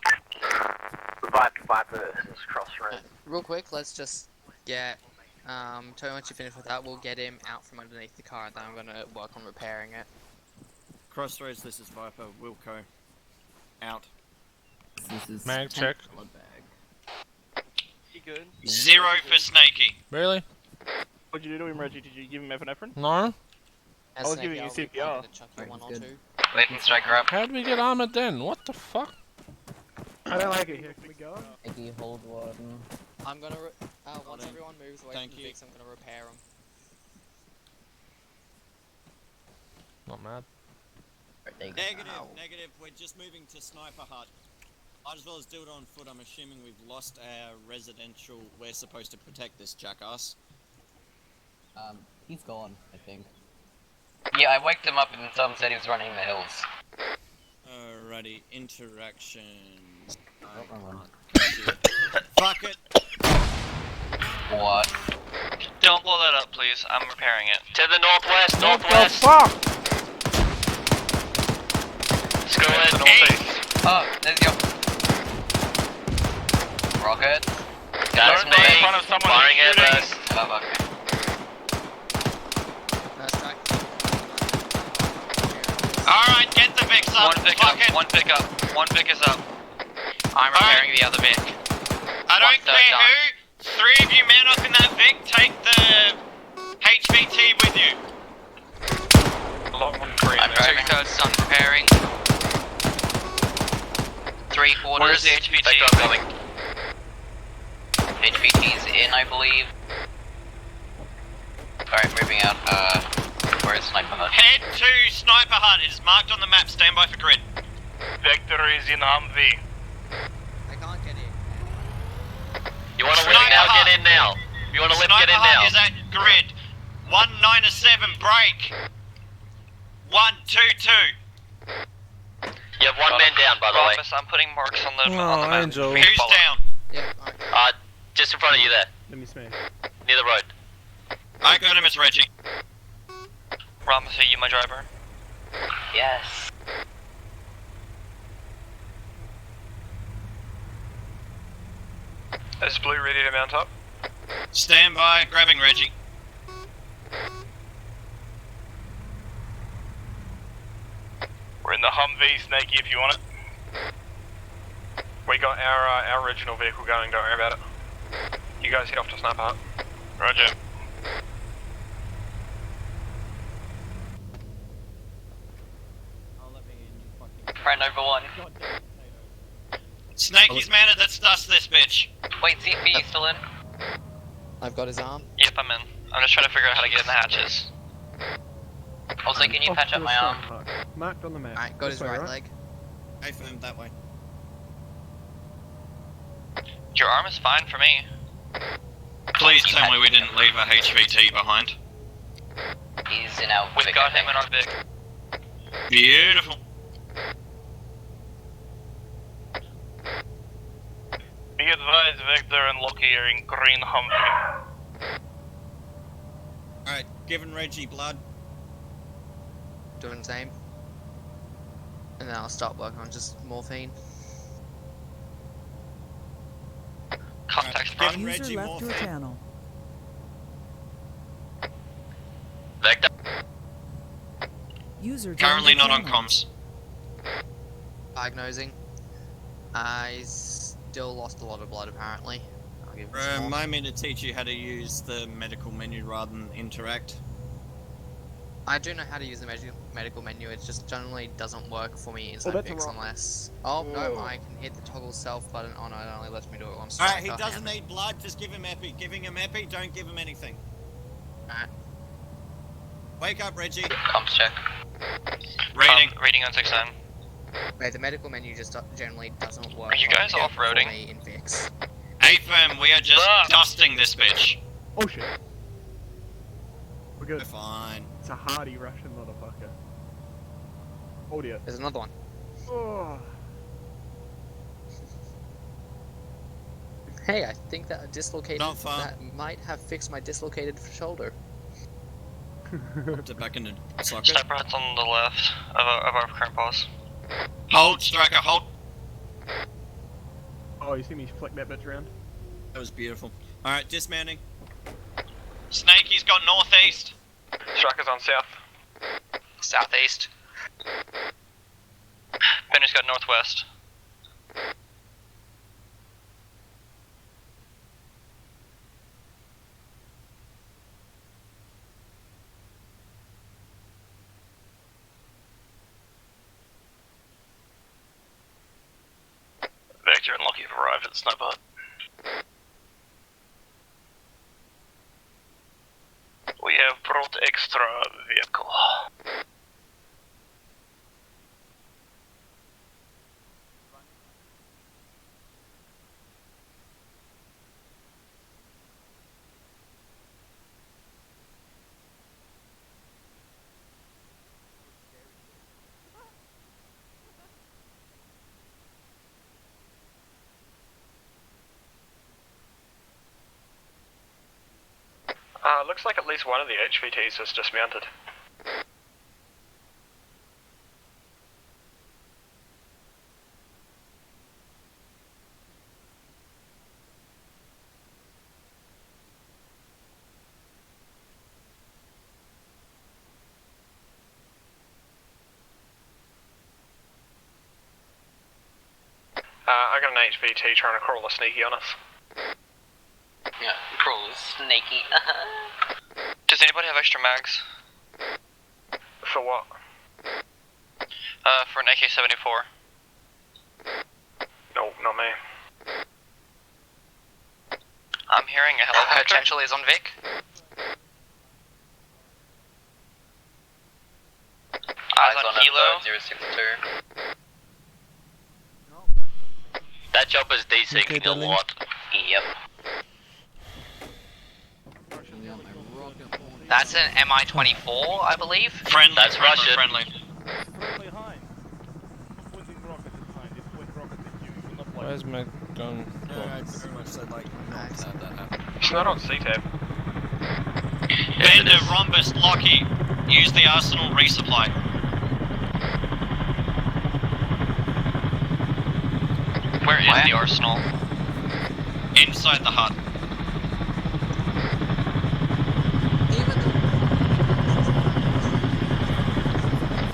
up. Viper, this is Crossroads. Real quick, let's just get. Tell me once you finish with that, we'll get him out from underneath the car, and then I'm gonna work on repairing it. Crossroads, this is Viper. Wilco. Out. This is Mag 10 check. blood bag. You good? 0 for Snaky. Really? What'd you do to him, Reggie? Did you give him epinephrine? No. I was giving you CPR. Alright, good. Waiting striker up. How did we get armored then? What the fuck? I don't like it here. Can we go? Epi, hold one. I'm gonna, once everyone moves away Thank from the you. Vix, I'm gonna repair them. Not mad. Negative. We're just moving to Sniper Hut. Might as well as do it on foot. I'm assuming we've lost our residential. We're supposed to protect this jackass. He's gone, I think. Yeah, I waked him up and someone said he was running the hills. Alrighty, interactions. Wrong one. Fuck it! What? Don't blow that up, please. I'm repairing it. To the northwest, What the northwest. fuck? Let's go Head to in. the northeast. Oh, there's your rocket. That's Don't me. go in front of someone Firing who's it shooting. first. Oh, okay. That's back. Alright, get the Vix up. One pickup, Fuck it. one pickup. One pick is up. I'm repairing the other Vic. I don't 1/3 care done. who. 3 of you man up in that Vic. Take the HVT with you. Long one free. I'm 2/3 done repairing. 3/4. Where's the HVT? Vector coming. HVT's in, I believe. Alright, moving out. Where is Sniper Hut? Head to Sniper Hut. It is marked on the map. Stand by for grid. Vector is in Humvee. I can't get in. You want to lift Sniper now? Hut. Get in now. You want to lift? Sniper Get in Hut now. is at grid. 197 break. 122. You have one man down, by the way. I'm putting marks on the Oh, Angel. Who's down? Yep, alright. Just in front of you there, Let me smash. near the road. I got him. It's Reggie. Ramos, are you my driver? Yes. Is Blue ready to mount up? Stand by, grabbing Reggie. We're in the Humvee, Snakey, if you want it. We got our original vehicle going, don't worry about it. You guys head off to Sniper Hut. Roger. Friend over one. Snakey's mounted, let's dust this bitch. Wait, ZP, you still in? I've got his arm. Yep, I'm in. I'm just trying to figure out how to get in the hatches. Also, can you patch up my arm? Marked on the map. Alright, got his right leg. I firmed that way. Your arm is fine for me. Please tell me we didn't leave a HVT behind. He's in our We've got him in our Vic. Beautiful. Be advised, Victor and Lockie are in green Humvee. Alright, giving Reggie blood. Doing the same. And then I'll start working on just morphine. Contact Right, front. giving User Reggie left your morphine. channel. Victor. User joined Currently your not on channel. comms. Diagnosing. I still lost a lot of blood apparently. I'll give him some more. Remind me to teach you how to use the medical menu rather than interact. I do know how to use the medical menu, it just generally doesn't work for me inside that's Vix wrong. unless... Oh, no, Whoa. I can hit the toggle self button. Oh no, it only lets me do it once. Alright, he doesn't need blood, just give him epi. Giving him epi, don't give him anything. Alright. Wake up, Reggie. Comms check. Reading. Reading on 6-9. Wait, the medical menu just generally doesn't work. Are you guys for off-roading? me in Vix. AFM, we are just dusting this bitch. Oh shit. We're We're good. fine. It's a hardy Russian motherfucker. Oh dear. There's another one. Oh. Hey, I think that dislocated... Not far. That might have fixed my dislocated shoulder. Put it back into socket. Sniper Hut's on the left of our current boss. Hold, Striker, hold. Oh, you see me flick that bitch around? That was beautiful. Alright, dismounting. Snakey's got northeast. Striker's on south. Southeast. Bender's got northwest. Vector and Lockie have arrived at the Sniper Hut. We have brought extra vehicle. Looks like at least one of the HVTs is dismounted. I got an HVT trying to crawl a sneaky on us. Yeah, crawl snaky. Does anybody have extra mags? For what? For an AK-74. No, not me. I'm hearing a helicopter. Potentially is on Vic. Eyes on Hilo. 062. That job is desyncing a lot. Yep. That's an MI-24, I believe. Friendly, That's friendly, Russian. friendly. Where's my gun? I'd very much so like not to have that happen. It's not on C-Tab. Bender, Rhombus, Lockie, use the arsenal resupply. Where is the arsenal? Inside the hut.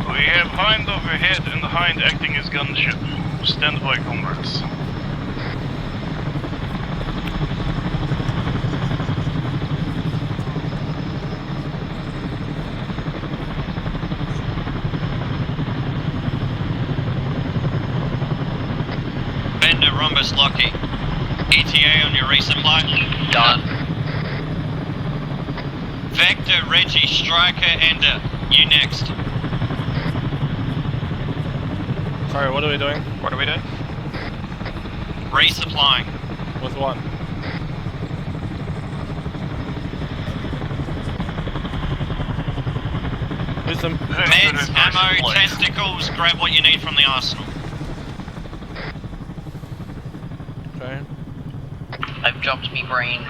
We have Hind overhead and the Hind acting as gunship. Stand by, comrades. Bender, Rhombus, Lockie. ETA on your resupply? Done. Vector, Reggie, Striker, Ender. You next. Sorry, what are we doing? What are we doing? Resupplying. With what? Who's the... Meds, ammo, testicles, grab what you need from the arsenal. Okay. I've dropped me brain.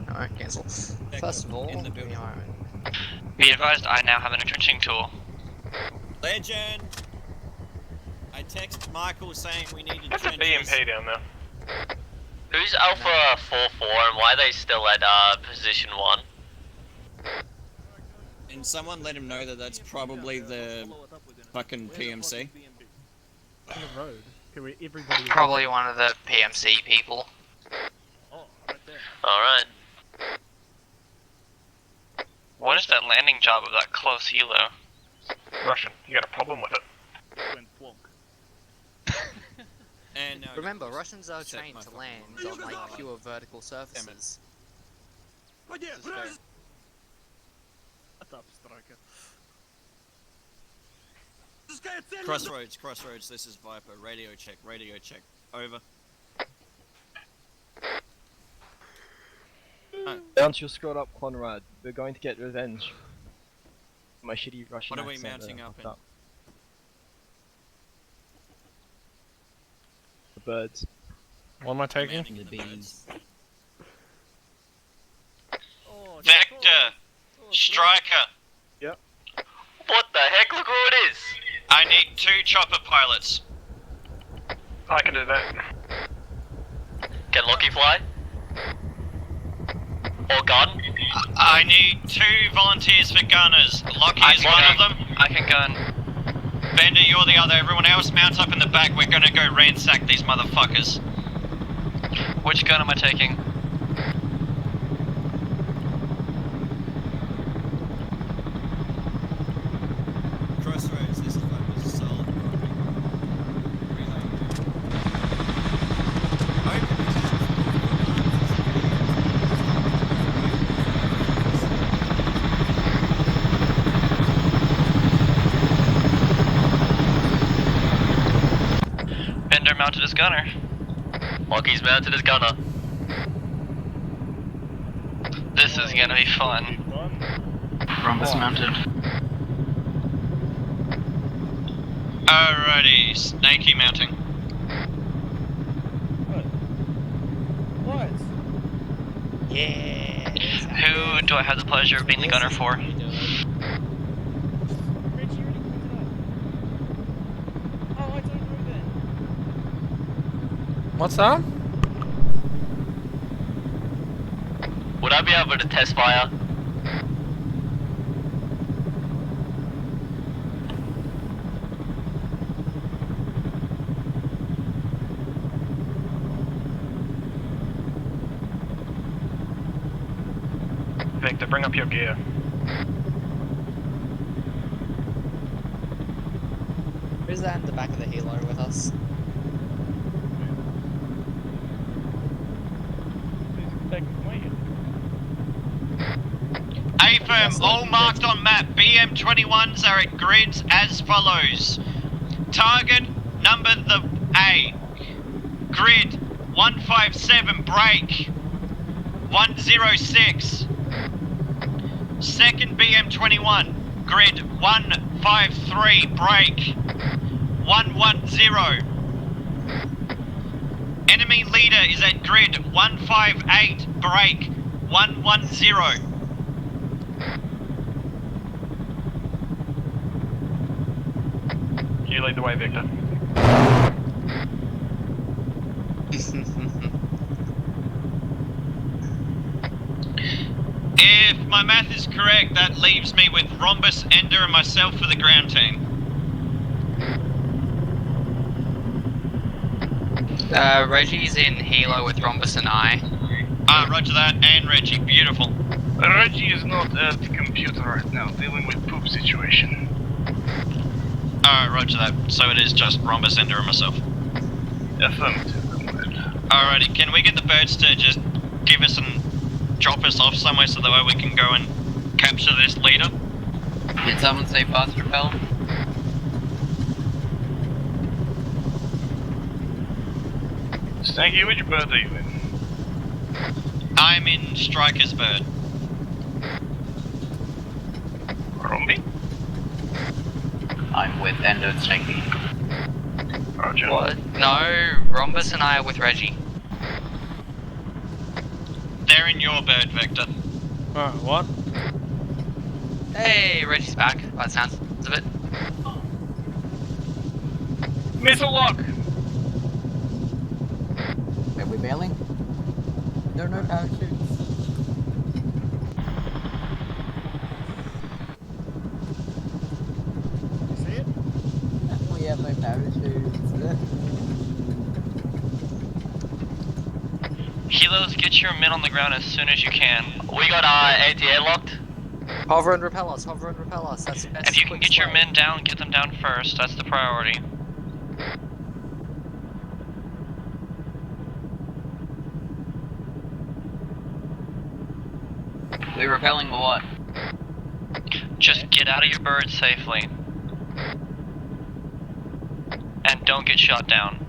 Alright, cancel. First of all, we are Be advised, I now have an entrenching tool. Legend! I texted Michael saying we needed That's a trenches. BMP down there. Who's Alpha 4-4 and why are they still at position 1? And someone let him know that that's probably the fucking PMC. On the road. Everybody. Probably one of the PMC people. Alright. What is that landing job of that close helo? Russian, you got a problem with it? And remember, Russians are trained to land on like pure vertical surfaces. Crossroads, this is Viper. Radio check, over. Bounce your squad up, Conrad. We're going to get revenge. My shitty Russian What are we accent mounting there. up in? The birds. What am I taking? The bees. Vector, Striker. Yep. What the heck? Look who it is! I need 2 chopper pilots. I can do that. Can Lockie fly? Or gun? I need 2 volunteers for gunners. Lockie is one of them. I can gun. Bender, you're the other. Everyone else mount up in the back. We're gonna go ransack these motherfuckers. Which gun am I taking? Crossroads, this is Viper. Solid copy. Relay. Bender mounted as gunner. Lockie's mounted as gunner. This is gonna be fun. Rhombus mounted. Alrighty, Snakey mounting. What? Yeah. Who do I have the pleasure of being the gunner for? What's that? Would I be able to test fire? Victor, bring up your gear. Who's that in the back of the helo with us? A-firm, all marked on map. BM21s are at grids as follows. Target number the A. Grid 157 break 106. Second BM21, grid 153 break 110. Enemy leader is at grid 158 break 110. You lead the way, Victor. If my math is correct, that leaves me with Rhombus, Ender, and myself for the ground team. Reggie's in Hilo with Rhombus and I. Roger that, and Reggie, beautiful. Reggie is not at the computer right now, dealing with poop situation. Alright, roger that. So it is just Rhombus, Ender, and myself. Affirmative. Alrighty, can we get the birds to just give us and drop us off somewhere so that way we can go and capture this leader? Did someone say fast repel? Snaggy, which bird are you in? I'm in Striker's bird. Romney? I'm with Endo and Snaky. Roger. What? No, Rhombus and I are with Reggie. They're in your bird, Vector. What? Hey, Reggie's back, by the sounds of it. Missile lock! Are we bailing? There are no parachutes. You see it? We have no parachutes. Helos, get your men on the ground as soon as you can. We got ATA locked. Hover and repel us, hover and repel us. That's the best. If you can get your men down, get them down first. That's the priority. We repelling or what? Just get out of your bird safely. And don't get shot down.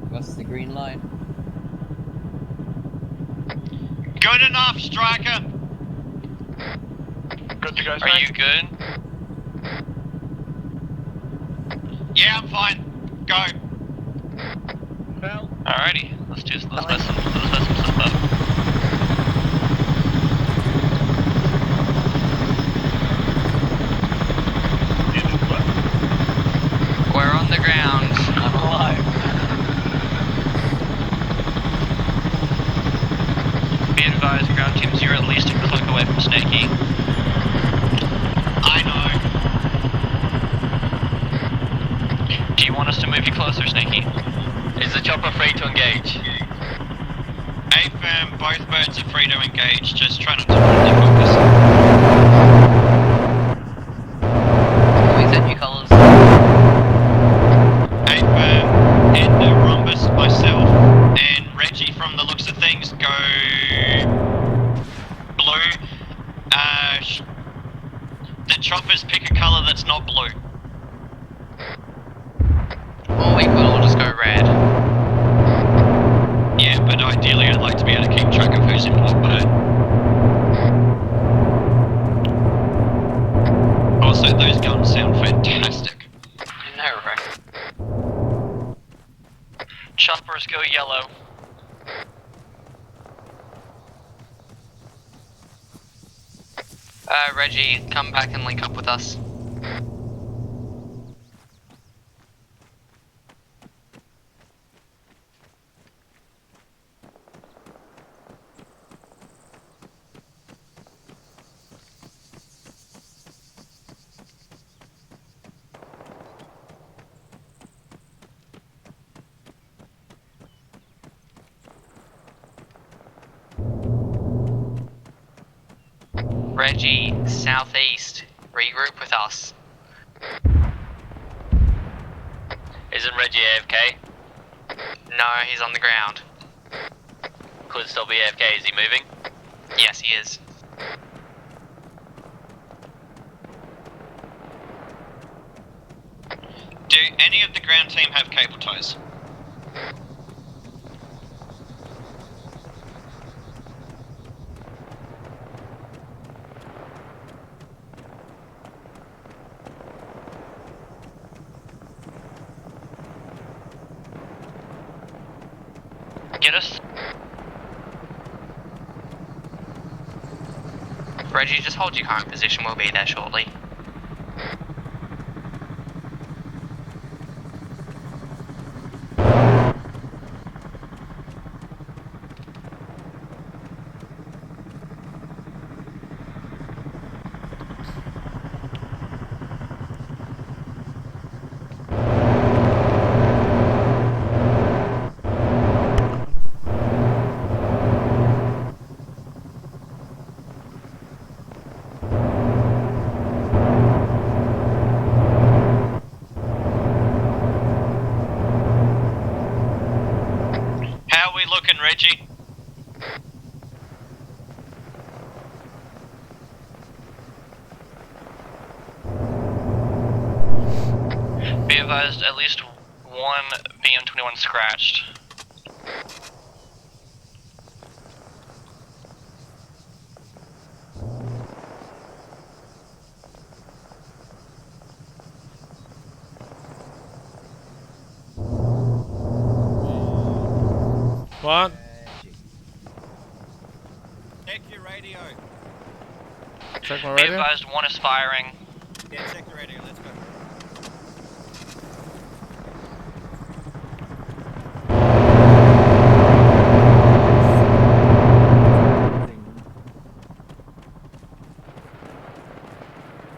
What's the green line? Good enough, Striker! Good to go, Are you good? Yeah, I'm fine. Go. Well, Alrighty, let's do this. Let's mess some stuff up. We're on the ground. I'm alive. Be advised, ground teams, you're at least a click away from Snaky. I know. Do you want us to move you closer, Snaky? Is the chopper free to engage? Affirm, both birds are free to engage, just try not to really focus. We set new colours. Affirm, Ender, Rhombus, myself, and Reggie from the looks of things go blue. The choppers pick a colour that's not blue. Or we could all just go red. Yeah, but ideally I'd like to be able to keep track of who's in what bird. Also, those guns sound fantastic. No, right. Choppers go yellow. Reggie, come back and link up with us. Reggie, southeast, regroup with us. Isn't Reggie AFK? No, he's on the ground. Could still be AFK, is he moving? Yes, he is. Do any of the ground team have cable ties? Get us. Reggie, just hold your current position. We'll be there shortly. How are we looking, Reggie? Be advised, at least one BM-21 scratched. What? Check your radio. Check my Be radio? advised, one is firing. Yeah, check the radio. Let's go.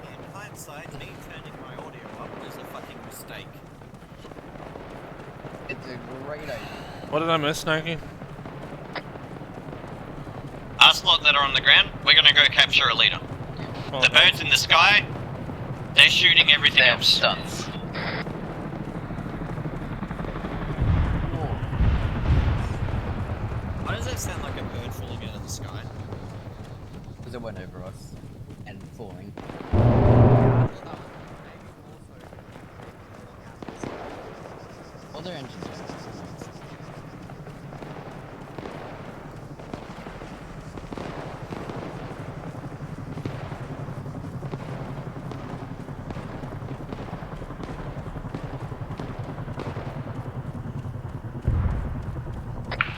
In hindsight, me turning my audio up was a fucking mistake. It's a great idea. What did I miss, Snakey? Us lot that are on the ground, we're gonna go capture a leader. Oh, The birds in the sky, they're shooting everything They're else. stunts. Why does that sound like a bird falling out of the sky? Because it went over us. And falling. All their engines are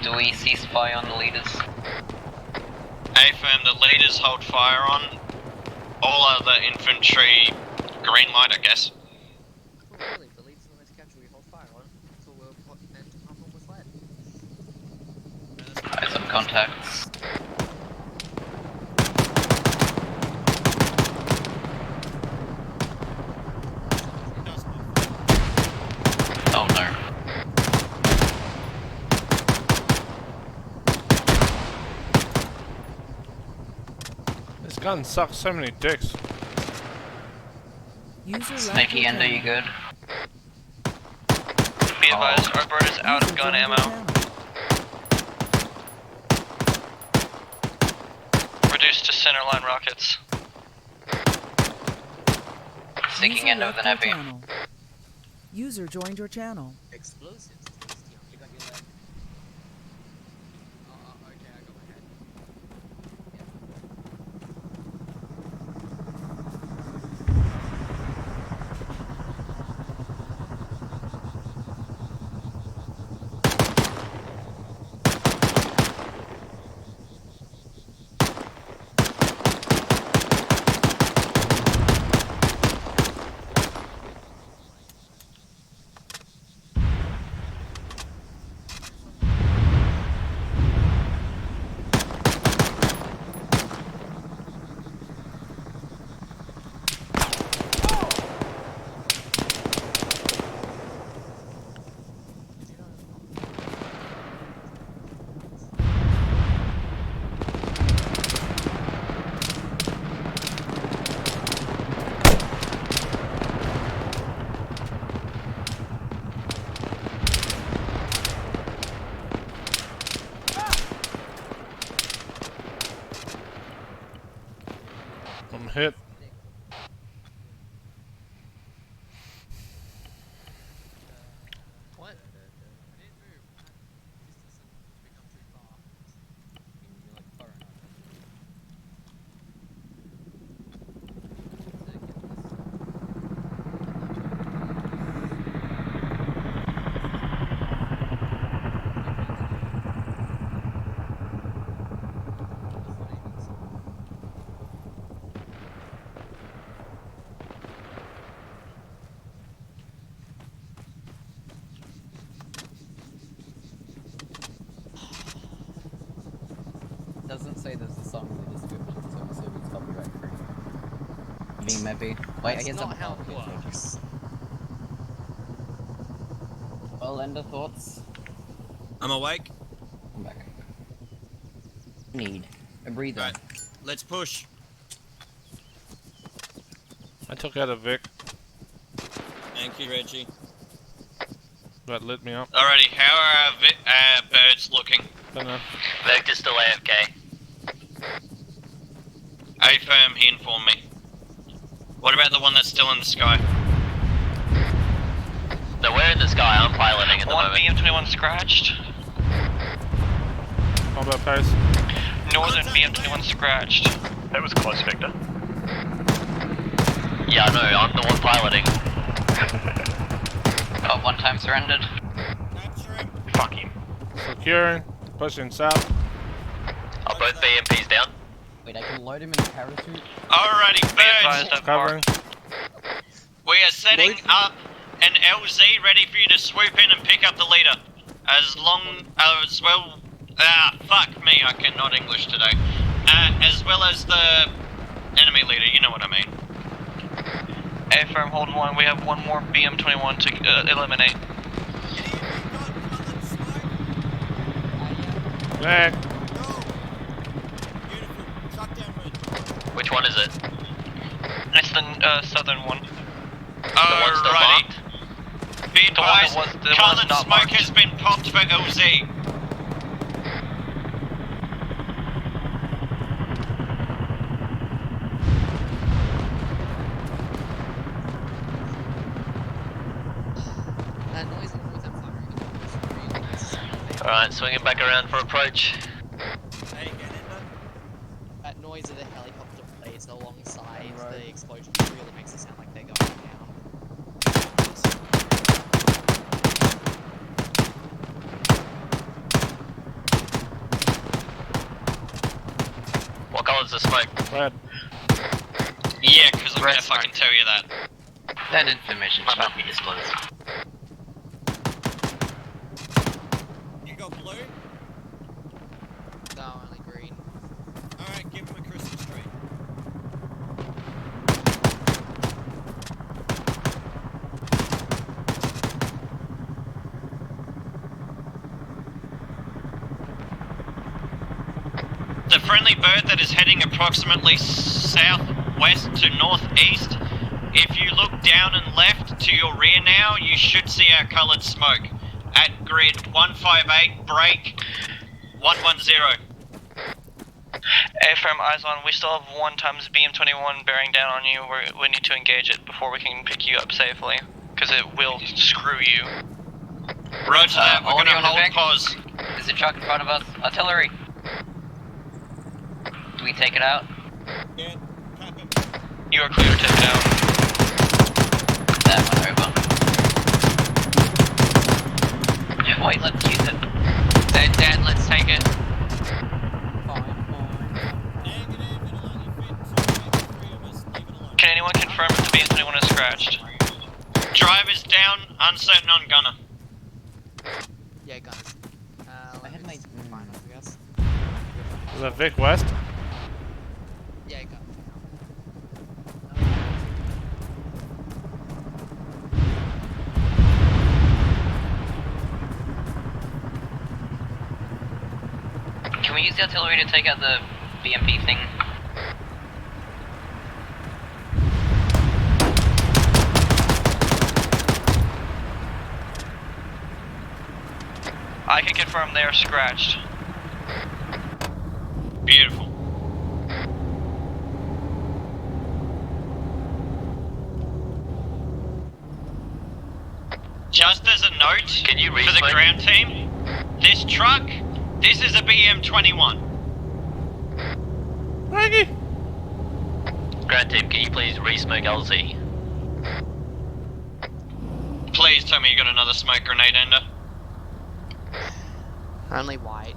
Do we cease fire on the leaders? A-firm, the leaders hold fire on. All other infantry, green light, I guess. Oh, really? The leaders on this capture we hold fire on until we're meant to pump on with lead. I have some contacts. Oh no. This gun sucks so many dicks. Snaky Endo, you good? Be advised, our bird is out of gun ammo. Reduced to centerline rockets. Sticking Endo with an heavy. User joined your channel. Explosives. You got your lead. Okay, I got my head. I'm hit. What? I didn't move. Distance has become too far. You're like far enough. doesn't say there's a song in the description, so I'm assuming it's copyright free. I mean, maybe. Wait, I guess not how it works. Well, Ender, thoughts? I'm awake. Come back. Need a breather. Right, let's push. I took out a Vic. Thank you, Reggie. That lit me up. Alrighty, how are our birds looking? Don't know. Vector's still AFK. A-firm, he informed me. What about the one that's still in the sky? No, we're in the sky. I'm piloting at the One moment. BM21 scratched. Combat pace. Northern BM21 scratched. That was close, Victor. Yeah, I know. I'm the one piloting. Oh, one time surrendered. Fuck him. Securing. Pushing south. Are both BMPs down? Wait, I can load him in a parachute? Alrighty, birds! Covering. We are setting up an LZ ready for you to swoop in and pick up the leader. As well... fuck me, I cannot English today. As well as the enemy leader, you know what I mean. A-firm, hold one. We have one more BM21 to eliminate. Back. Which one is it? It's the southern one. Alrighty. Be advised, the one that's colored not smoke marked. has been popped for LZ. That noise I'm firing. Alright, swinging back around for approach. That noise of the helicopter plays alongside the explosion really makes it sound like they're going down. What colour's the smoke? Red. Yeah, because I'm gonna fucking tell you that. That information should not be disclosed. You got blue? No, only green. Alright, give him a Christmas tree. The friendly bird that is heading approximately southwest to northeast. If you look down and left to your rear now, you should see our coloured smoke. At grid 158, break 110. A-firm, eyes on. We still have 1 times BM21 bearing down on you. We need to engage it before we can pick you up safely. Because it will screw you. Roger that, we're gonna hold pause. There's a truck in front of us. Artillery. Do we take it out? Yeah, cap him. You are clear to take it out. That one over. Yeah, wait, let's use it. They're dead, let's take it. Negative, it'll only fit 3 of us. Leave it alone. Can anyone confirm if the BM21 is scratched? Driver's down, uncertain on gunner. Yeah, guys. I had my... Finals, I guess. Is that Vic West? Yeah, go. Can we use the artillery to take out the BMP thing? I can confirm they are scratched. Beautiful. Just as a note Can you for the re-smoke? ground team, this truck, this is a BM21. Maggie! Ground team, can you please re-smoke LZ? Please tell me you got another smoke grenade, Ender. Only white.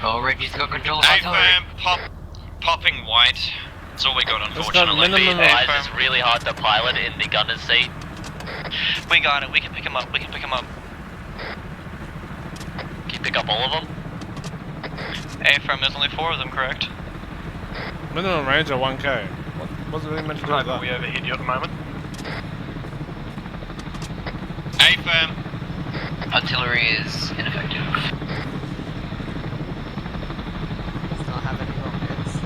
Oh, Reggie's got control of A-firm, popping white. That's all we got, It's got unfortunately. minimum Why is this really hard to pilot in the gunner's seat? We got it. We can pick him up. We can pick him up. Can you pick up all of them? Hey, from there's only 4 of them, correct? Minimum range of 1k. What's it really meant to do with that? We overhead you at the moment. A firm. Artillery is ineffective. Does not have any rockets.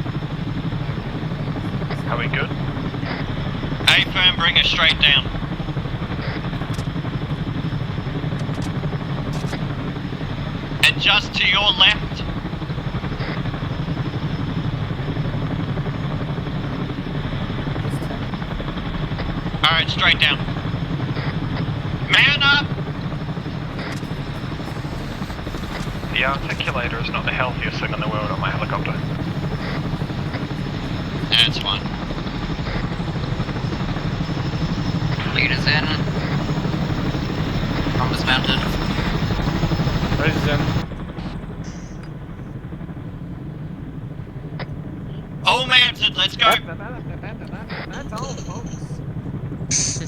Are we good? A firm, bring it straight down. And just to your left. Alright, straight down. Man up! The articulator is not the healthiest thing in the world on my helicopter. That's fine. Leaders in. Bombers mounted. Raise in. All mounted, let's go! That's all, folks.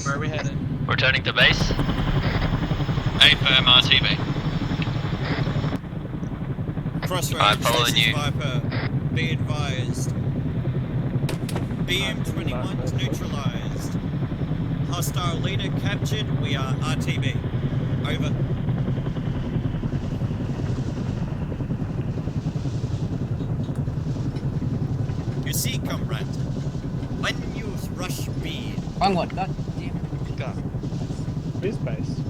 Where are we headed? Returning to base. A firm RTV. Crossroads, I'm following this is you. Viper. Be advised. BM-21's neutralized. Hostile leader captured. We are RTV. Over. You see, comrade, when you rush B, Wrong one. God damn it. Who's base?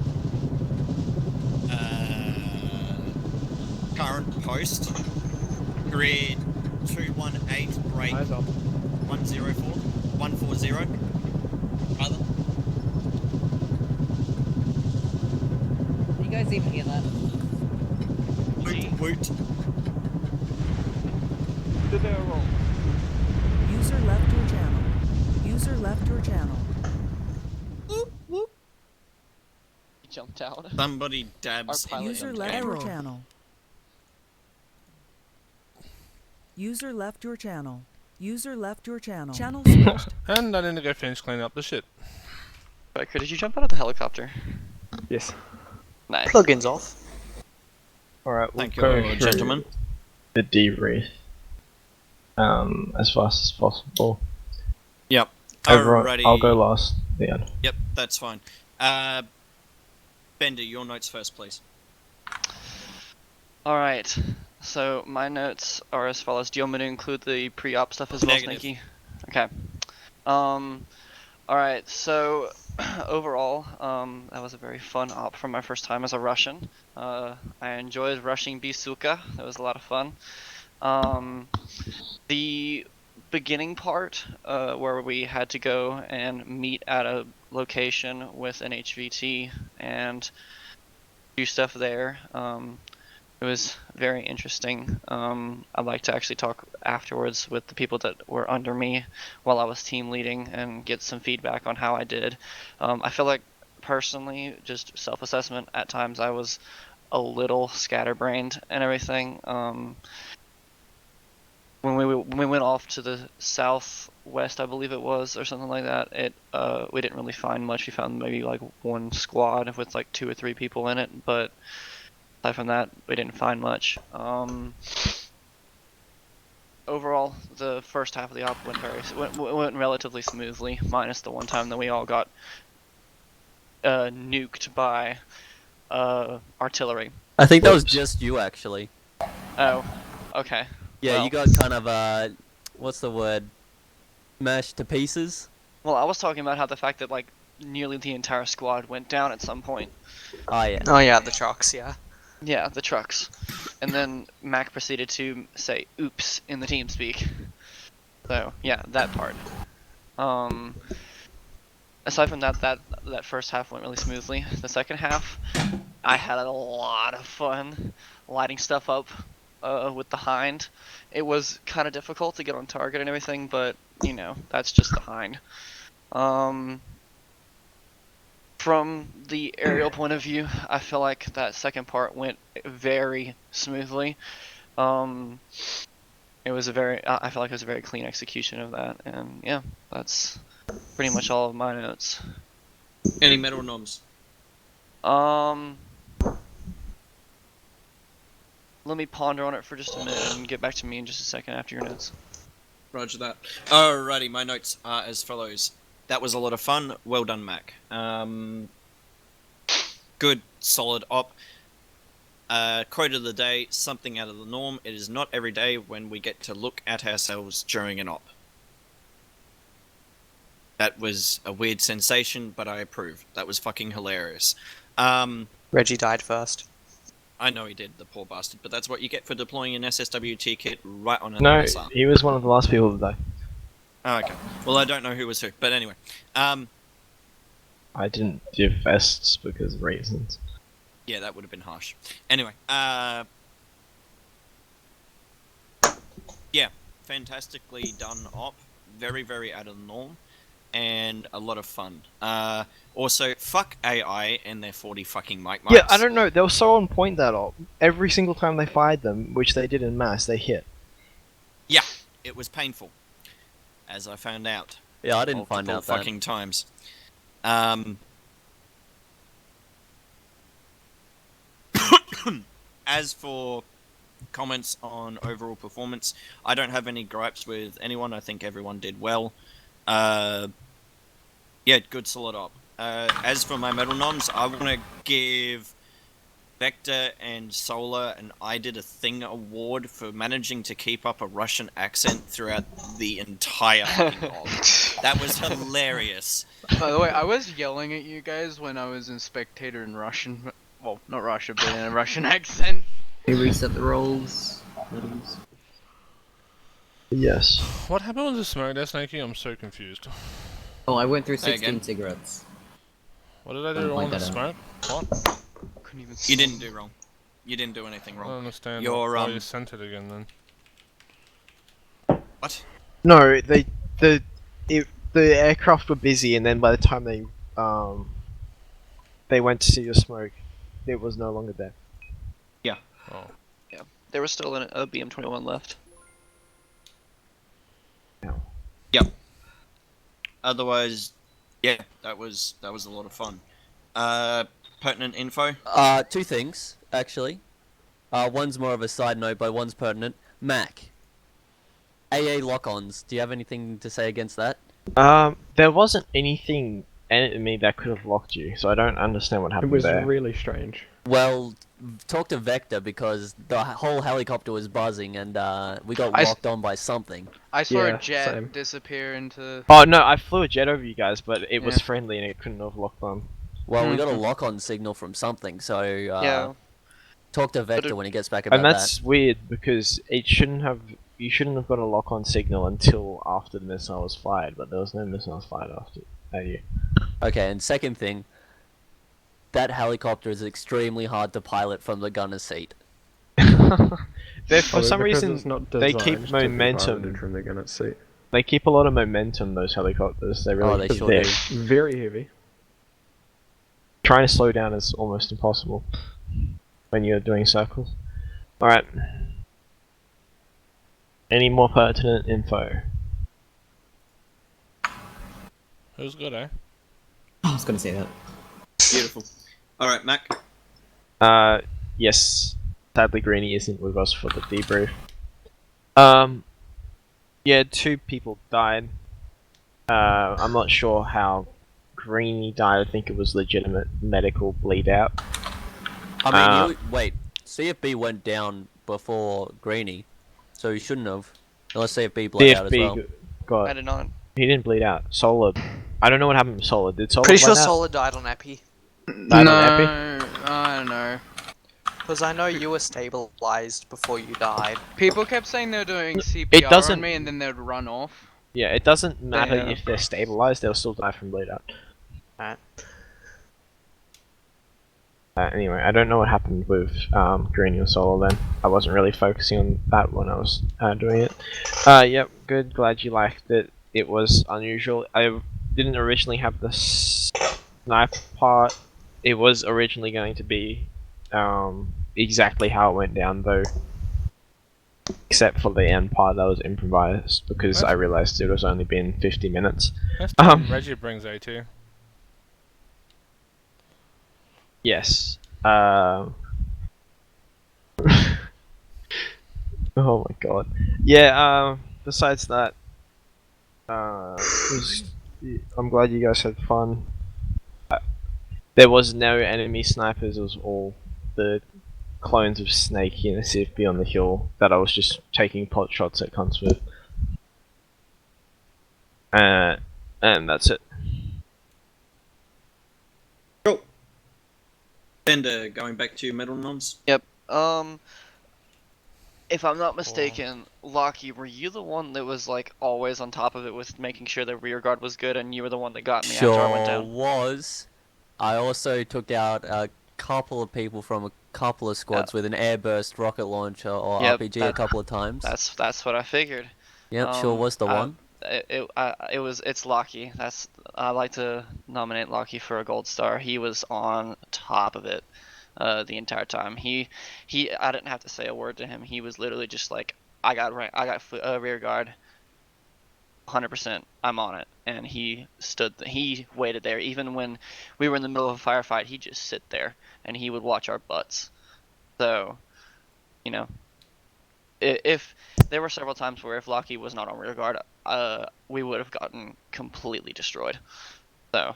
current post, grid 218 break Eyes on. 140. Brother. You guys even hear that? Woot woot. Did they roll? User left your channel. User left your channel. Jumped out. Somebody dabs Our in User the left camera. your channel. User left your channel. User left your channel. Channel switched. And I need to go finish cleaning up the shit. Riker, did you jump out of the helicopter? Yes. Nice. Plugins off. Alright, we'll Thank go you, through gentlemen. the debrief. As fast as possible. Yep. Everyone, Alrighty. I'll go last. Yeah. Yep, that's fine. Bender, your notes first, please. Alright, so my notes are as follows. Do you want me to include the pre-op stuff as well, Negative. Sneaky? Okay. Alright, so overall, that was a very fun op for my first time as a Russian. I enjoyed rushing Bisuka. That was a lot of fun. The beginning part, where we had to go and meet at a location with an HVT and do stuff there, it was very interesting. I'd like to actually talk afterwards with the people that were under me while I was team leading and get some feedback on how I did. I feel like personally, just self-assessment, at times I was a little scatterbrained and everything. When we went off to the southwest, I believe it was, or something like that, we didn't really find much. We found maybe like one squad with like 2 or 3 people in it, but aside from that, we didn't find much. Overall, the first half of the op went relatively smoothly, minus the one time that we all got nuked by artillery. I think that was just you, actually. Oh, okay. Yeah, Well, you got kind of, what's the word? Mashed to pieces? Well, I was talking about how the fact that, like, nearly the entire squad went down at some point. Oh, yeah. Oh yeah, the trucks, yeah. Yeah, the trucks. And then Mac proceeded to say, oops, in the team speak. So, yeah, that part. Aside from that, that first half went really smoothly. The second half, I had a lot of fun lighting stuff up with the Hind. It was kind of difficult to get on target and everything, but, you know, that's just the Hind. From the aerial point of view, I feel like that second part went very smoothly. It was I feel like it was a very clean execution of that, and yeah, that's pretty much all of my notes. Any metal noms? Let me ponder on it for just a minute and get back to me in just a second after your notes. Roger that. Alrighty, my notes are as follows. That was a lot of fun. Well done, Mac. Good, solid op. Quote of the day, something out of the norm. It is not every day when we get to look at ourselves during an op. That was a weird sensation, but I approve. That was fucking hilarious. Reggie died first. I know he did, the poor bastard, but that's what you get for deploying an SSWT kit right on an No, MSR. he was one of the last people to die. Oh, okay. Well, I don't know who was who, but anyway. I didn't give vests because of reasons. Yeah, that would have been harsh. Anyway, yeah, fantastically done op. Very, very out of the norm. And a lot of fun. Also, fuck AI and their 40 fucking mic mics. Yeah, I don't know. They were so on point that op. Every single time they fired them, which they did in mass, they hit. Yeah, it was painful. As I found out. Yeah, I didn't find out that. Fucking times. As for comments on overall performance, I don't have any gripes with anyone. I think everyone did well. Yeah, good solid op. As for my medal noms, I want to give Vector and Solar an I Did a Thing award for managing to keep up a Russian accent throughout the entire fucking op. That was hilarious. By the way, I was yelling at you guys when I was in spectator in Russian. Well, not Russia, but in a Russian accent. They reset the rolls. Medals. Yes. What happened with the smoke there, Snakey? I'm so confused. Oh, I went through Say 16 again? cigarettes. What did I do Don't wrong point with the that out. smoke? What? Couldn't even You didn't do wrong. You didn't do anything I don't wrong. understand You're, why you sent it again then. What? No, the aircraft were busy, and then by the time they went to see the smoke, it was no longer there. Yeah. Oh. Yeah, there was still a BM-21 left. Yep. Otherwise, yeah, that was a lot of fun. Pertinent info? Two things, actually. One's more of a side note, but one's pertinent. Mac. AA lock-ons, do you have anything to say against that? There wasn't anything enemy that could have locked you, so I don't understand what happened there. It was really strange. Well, talk to Vector, because the whole helicopter was buzzing and we got locked on by something. I saw Yeah, a jet same. disappear into. Oh no, I flew a jet over you guys, but it was Yeah. friendly and it couldn't have locked on. Well, we got a lock-on signal from something, so Yeah. talk to Vector when he gets back about And that's weird because it shouldn't have. You shouldn't have got a lock-on signal until after the missile was fired, but there was no missiles fired after at you. that. Okay, and second thing, that helicopter is extremely hard to pilot from the gunner's seat. For some reason, they keep momentum. From the gun at sea. They keep a lot of momentum. Those helicopters. They really. they sure they're- do. Very heavy. Trying to slow down is almost impossible when you're doing circles. Alright. Any more pertinent info? It was good, eh? I was gonna say that. Beautiful. Alright, Mac. Yes. Sadly, Greenie isn't with us for the debrief. Yeah, 2 people died. I'm not sure how Greenie died. I think it was legitimate medical bleed out. I mean, wait, CFB went down before Greenie, so he shouldn't have. Unless CFB bled out as well. got. I did not. He didn't bleed out. Solar. I don't know what happened to Solar. Did Solar Pretty sure bleed out? Solar died on Epi. Died on Epi? I don't know. Because I know you were stabilized before you died. People kept saying they were doing CPR doesn't- on me and then they'd run off. Yeah, it doesn't matter Yeah. if they're stabilized, they'll still die from bleed out. Alright. Anyway, I don't know what happened with Green and Solar then. I wasn't really focusing on that when I was doing it. Yep, good, glad you liked it. It was unusual. I didn't originally have the sniper part. It was originally going to be exactly how it went down though. Except for the end part that was improvised because I realized it was only been 50 minutes. Next time Reggie brings A2. Yes. Oh my god. Yeah. Besides that, I'm glad you guys had fun. There was no enemy snipers. It was all the clones of Snakey and CFB on the hill that I was just taking pot shots at cunts with. And that's it. Bender, going back to your metal noms. Yep. If I'm not mistaken, Lockie, were you the one that was like always on top of it with making sure the rear guard was good, and you were the one that got me after I went Sure down? was. I also took out a couple of people from a couple of squads with an airburst rocket launcher or Yep, RPG a that- couple of times. That's what I figured. Yep, sure was the one. It's Lockie. I like to nominate Lockie for a gold star. He was on top of it, the entire time. I didn't have to say a word to him. He was literally just like, I got rear guard. 100%, I'm on it. And he waited there. Even when we were in the middle of a firefight, he'd just sit there and he would watch our butts. So, you know, if there were several times where if Lockie was not on rear guard, we would have gotten completely destroyed. So,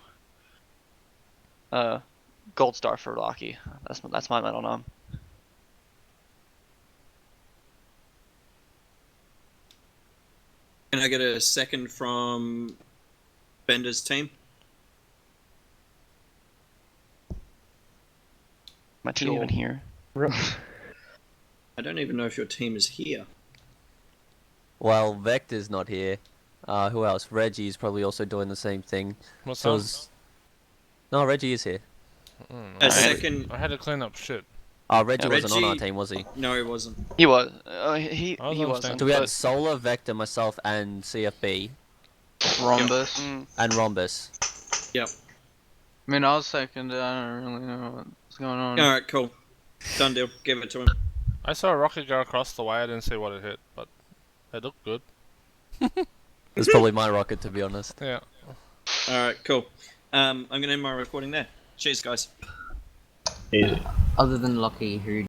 gold star for Lockie. That's my medal nom. Can I get a second from Bender's team? My team even here. I don't even know if your team is here. Well, Vector's not here. Who else? Reggie's probably also doing the same thing. What's So up? is- No, Reggie is here. Second. I had to clean up shit. Reggie wasn't on our team, was he? No, he wasn't. He was. I He was wasn't. So we had Solar, Vector, myself, and CFB. Rhombus. And Rhombus. Yep. I mean, I was second. I don't really know what's going on. Alright, cool. Done deal. Give it to him. I saw a rocket go across the way. I didn't see what it hit, but it looked good. It's probably my rocket, to be honest. Yeah. Alright, cool. I'm gonna end my recording there. Cheers, guys. Other than Lockie, who